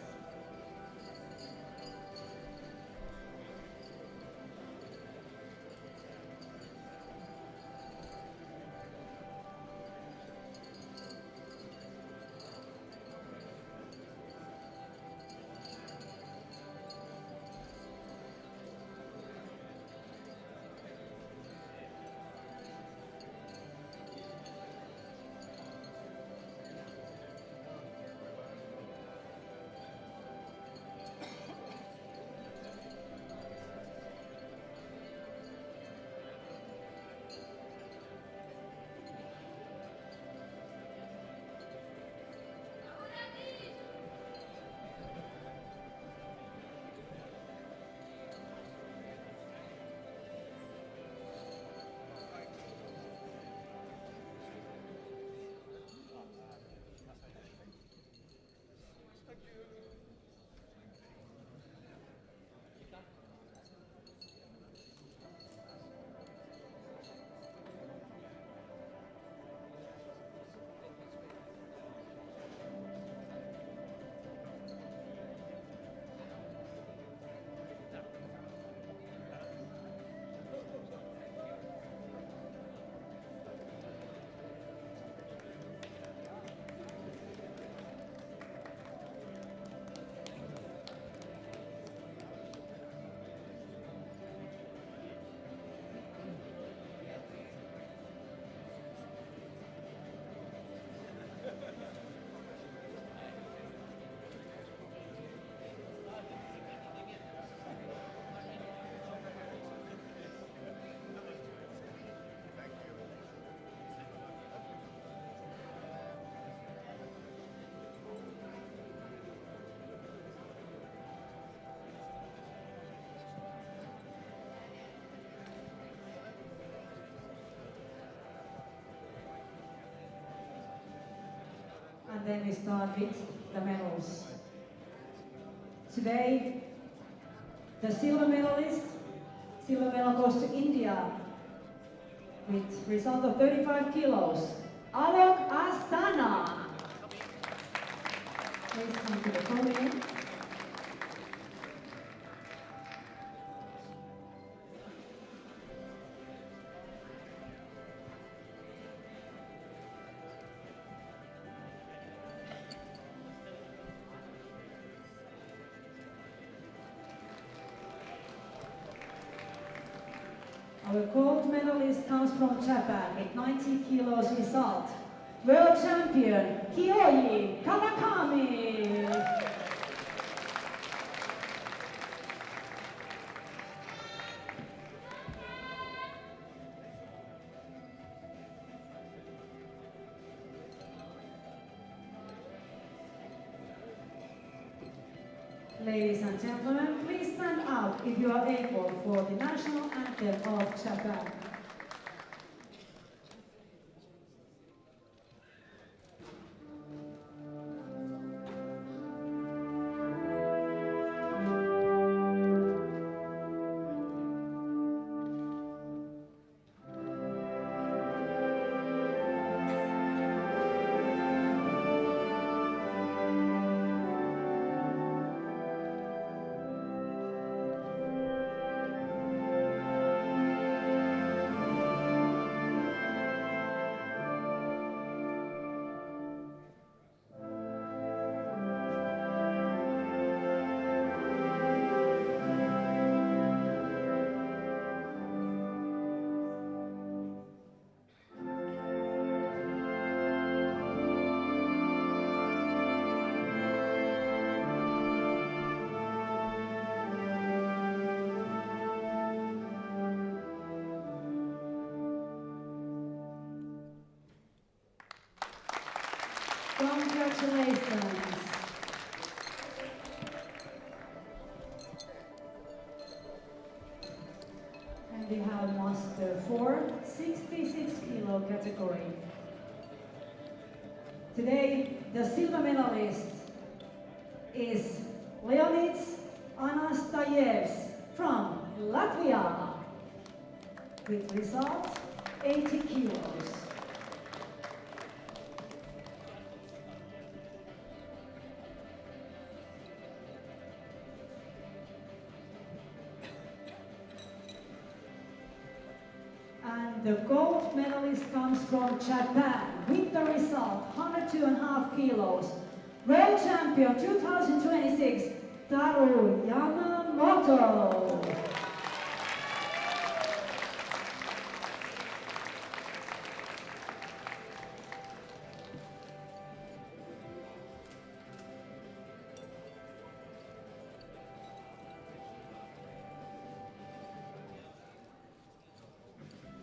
And then we start with the medals. Today, the silver medalist, silver medal goes to India with result of 35 kilos, Alok Astana. Please come to the podium. Our gold medalist comes from Japan with 90 kilos result. World champion, Kiyoshi Kawakami. Ladies and gentlemen, please stand up if you are able for the national anthem of Japan. Congratulations. And we have Master 4, 66 kilo category. Today, the silver medalist is Leonids Anastasievs from Latvia with result 80 kilos. And the gold medalist comes from Japan with the result 102.5 kilos. World champion 2026, Taru Yamamoto.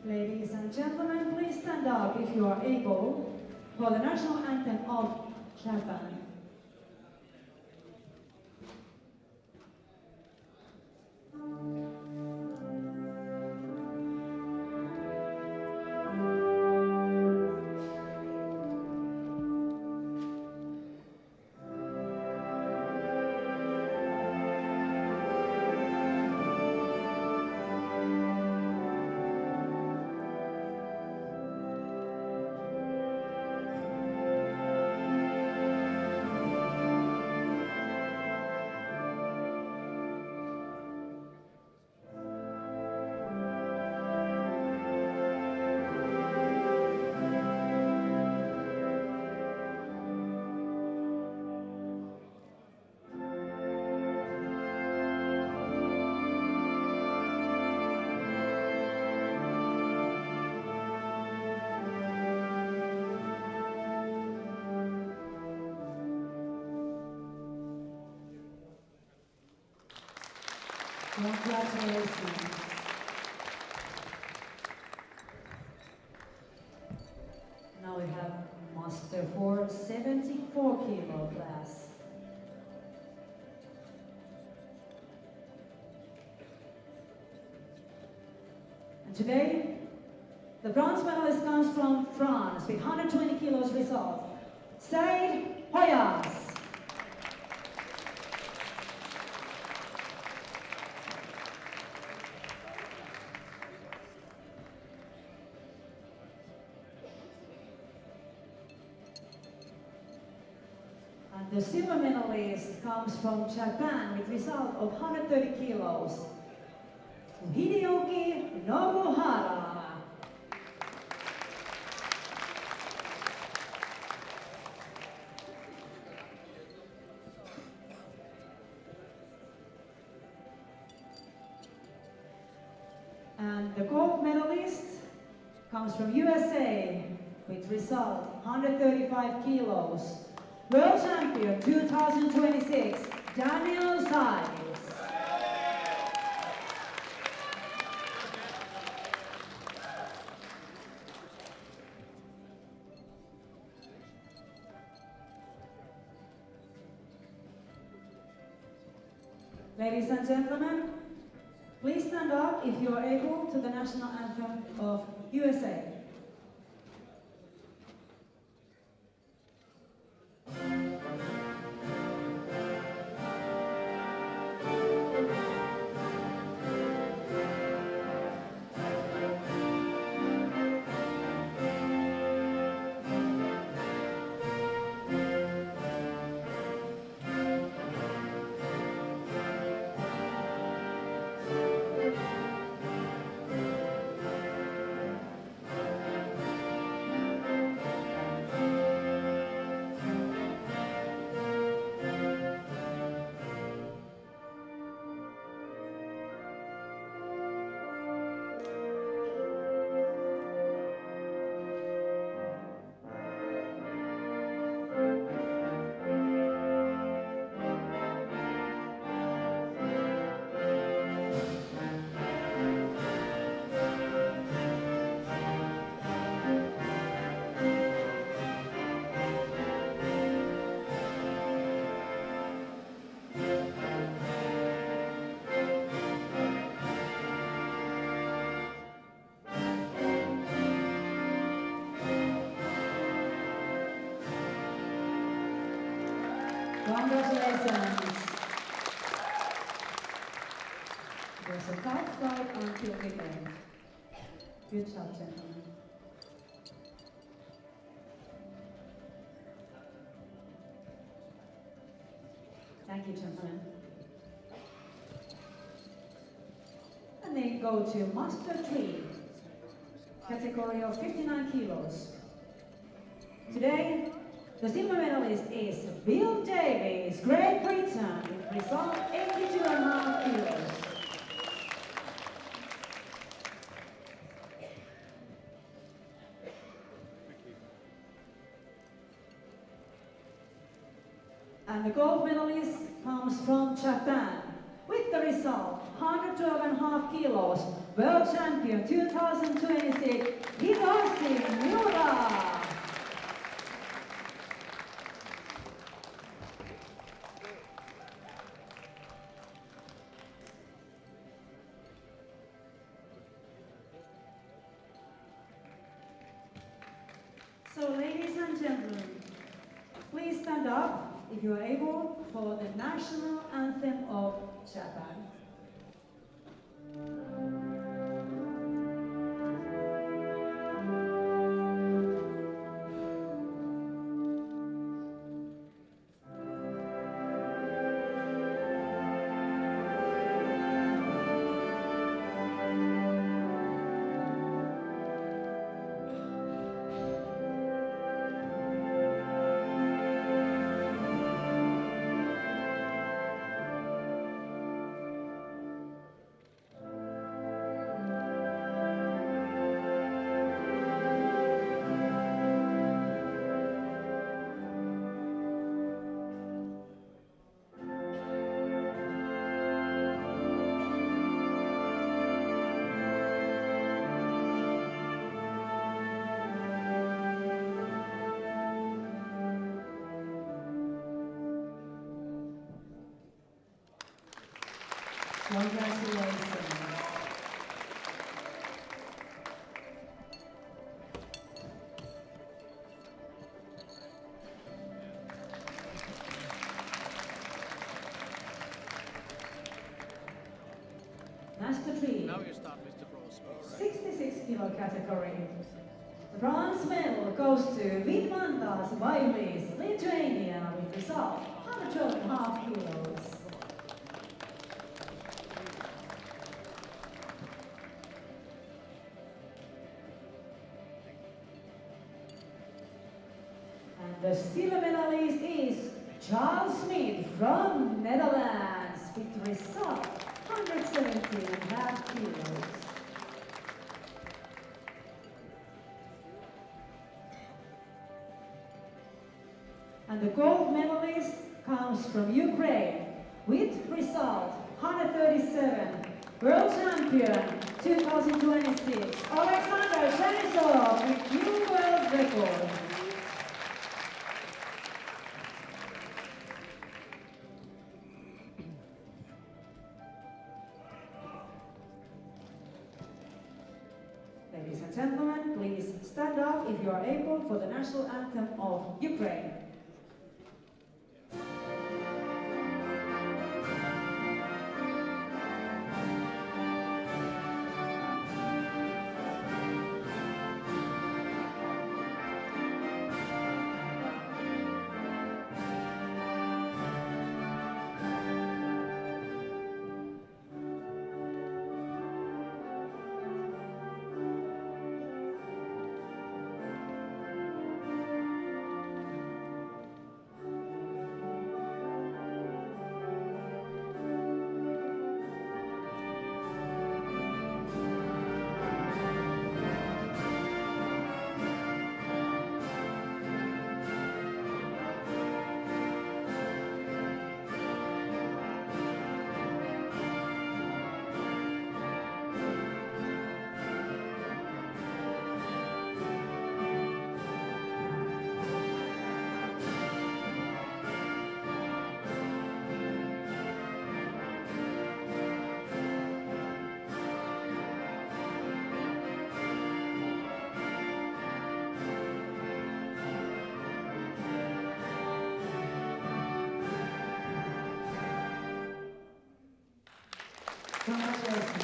Ladies and gentlemen, please stand up if you are able for the national anthem of Japan. Congratulations. Now we have Master 4, 74 kilo class. And today, the bronze medalist comes from France with 120 kilos result. Said Hoyas. The silver medalist comes from Japan with result of 130 kilos. Hideyoki Nobuhara. And And the gold medalist comes from USA with result 135 kilos. World champion 2026, Daniel Sides. Ladies and gentlemen, please stand up if you are able to the national anthem of USA. Congratulations. It was a tough fight until the end. Good job, gentlemen. Thank you, gentlemen. And they go to Master 3, category of 59 kilos. Today, the silver medalist is Bill Davies, Great Britain, with result 82.5 kilos. And the gold medalist comes from Japan, with the result 112.5 kilos, world champion 2026, Hiroshi Miura. So, ladies and gentlemen, please stand up if you are able for the national anthem of Japan. Congratulations. Master 3. Now you start with the bronze, please. 66 kilo category. The bronze medal goes to Vidmantas Vailis, Lithuania, with result 112.5 kilos. And the silver medalist is Charles Smith from Netherlands, with result 170.5 kilos. And the gold medalist comes from Ukraine with result 137, world champion 2026, Alexander Chanisov with new world record. Ladies and gentlemen, please stand up if you are able for the national anthem of Ukraine. Congratulations.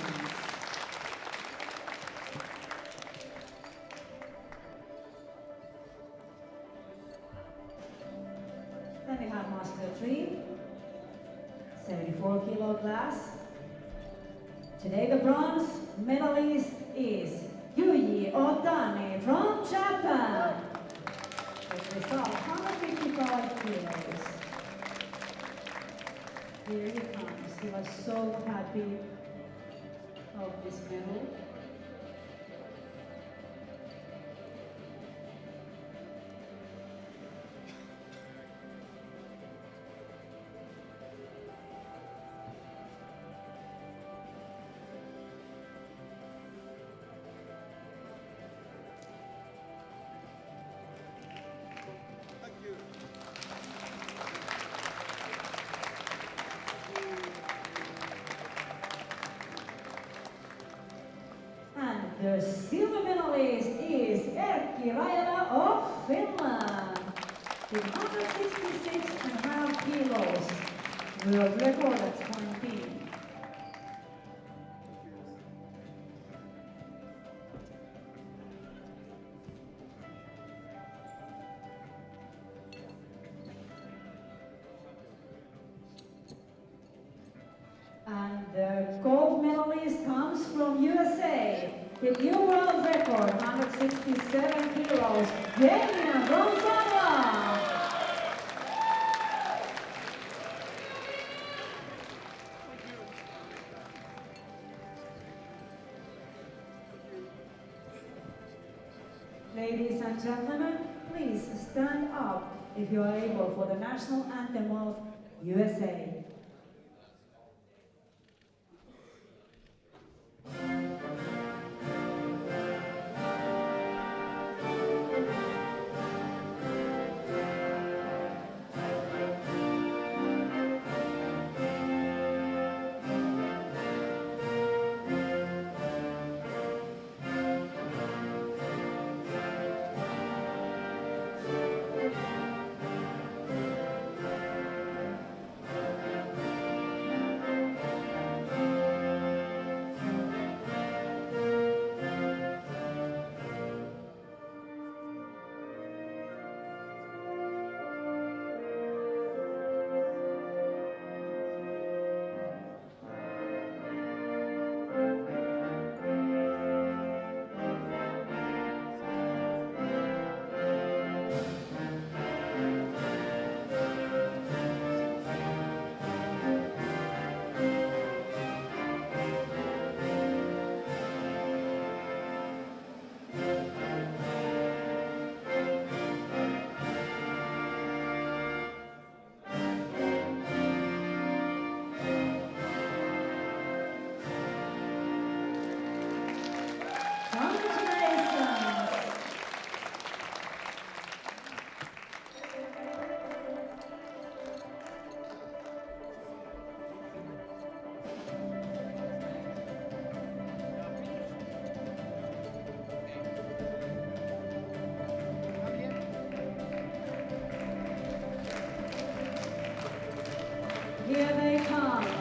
Then we have Master 3, 74 kilo class. Today the bronze medalist is Yuji Otani from Japan. With result 155 kilos. Here he comes. He was so happy of this medal. The silver medalist is Erkki Raila of Finland with 166.5 kilos. World record at 20. And the gold medalist comes from USA. The new world record, 167 kilos, Damian Gonzalez. Ladies and gentlemen, please stand up if you are able for the national anthem of USA. Here they come.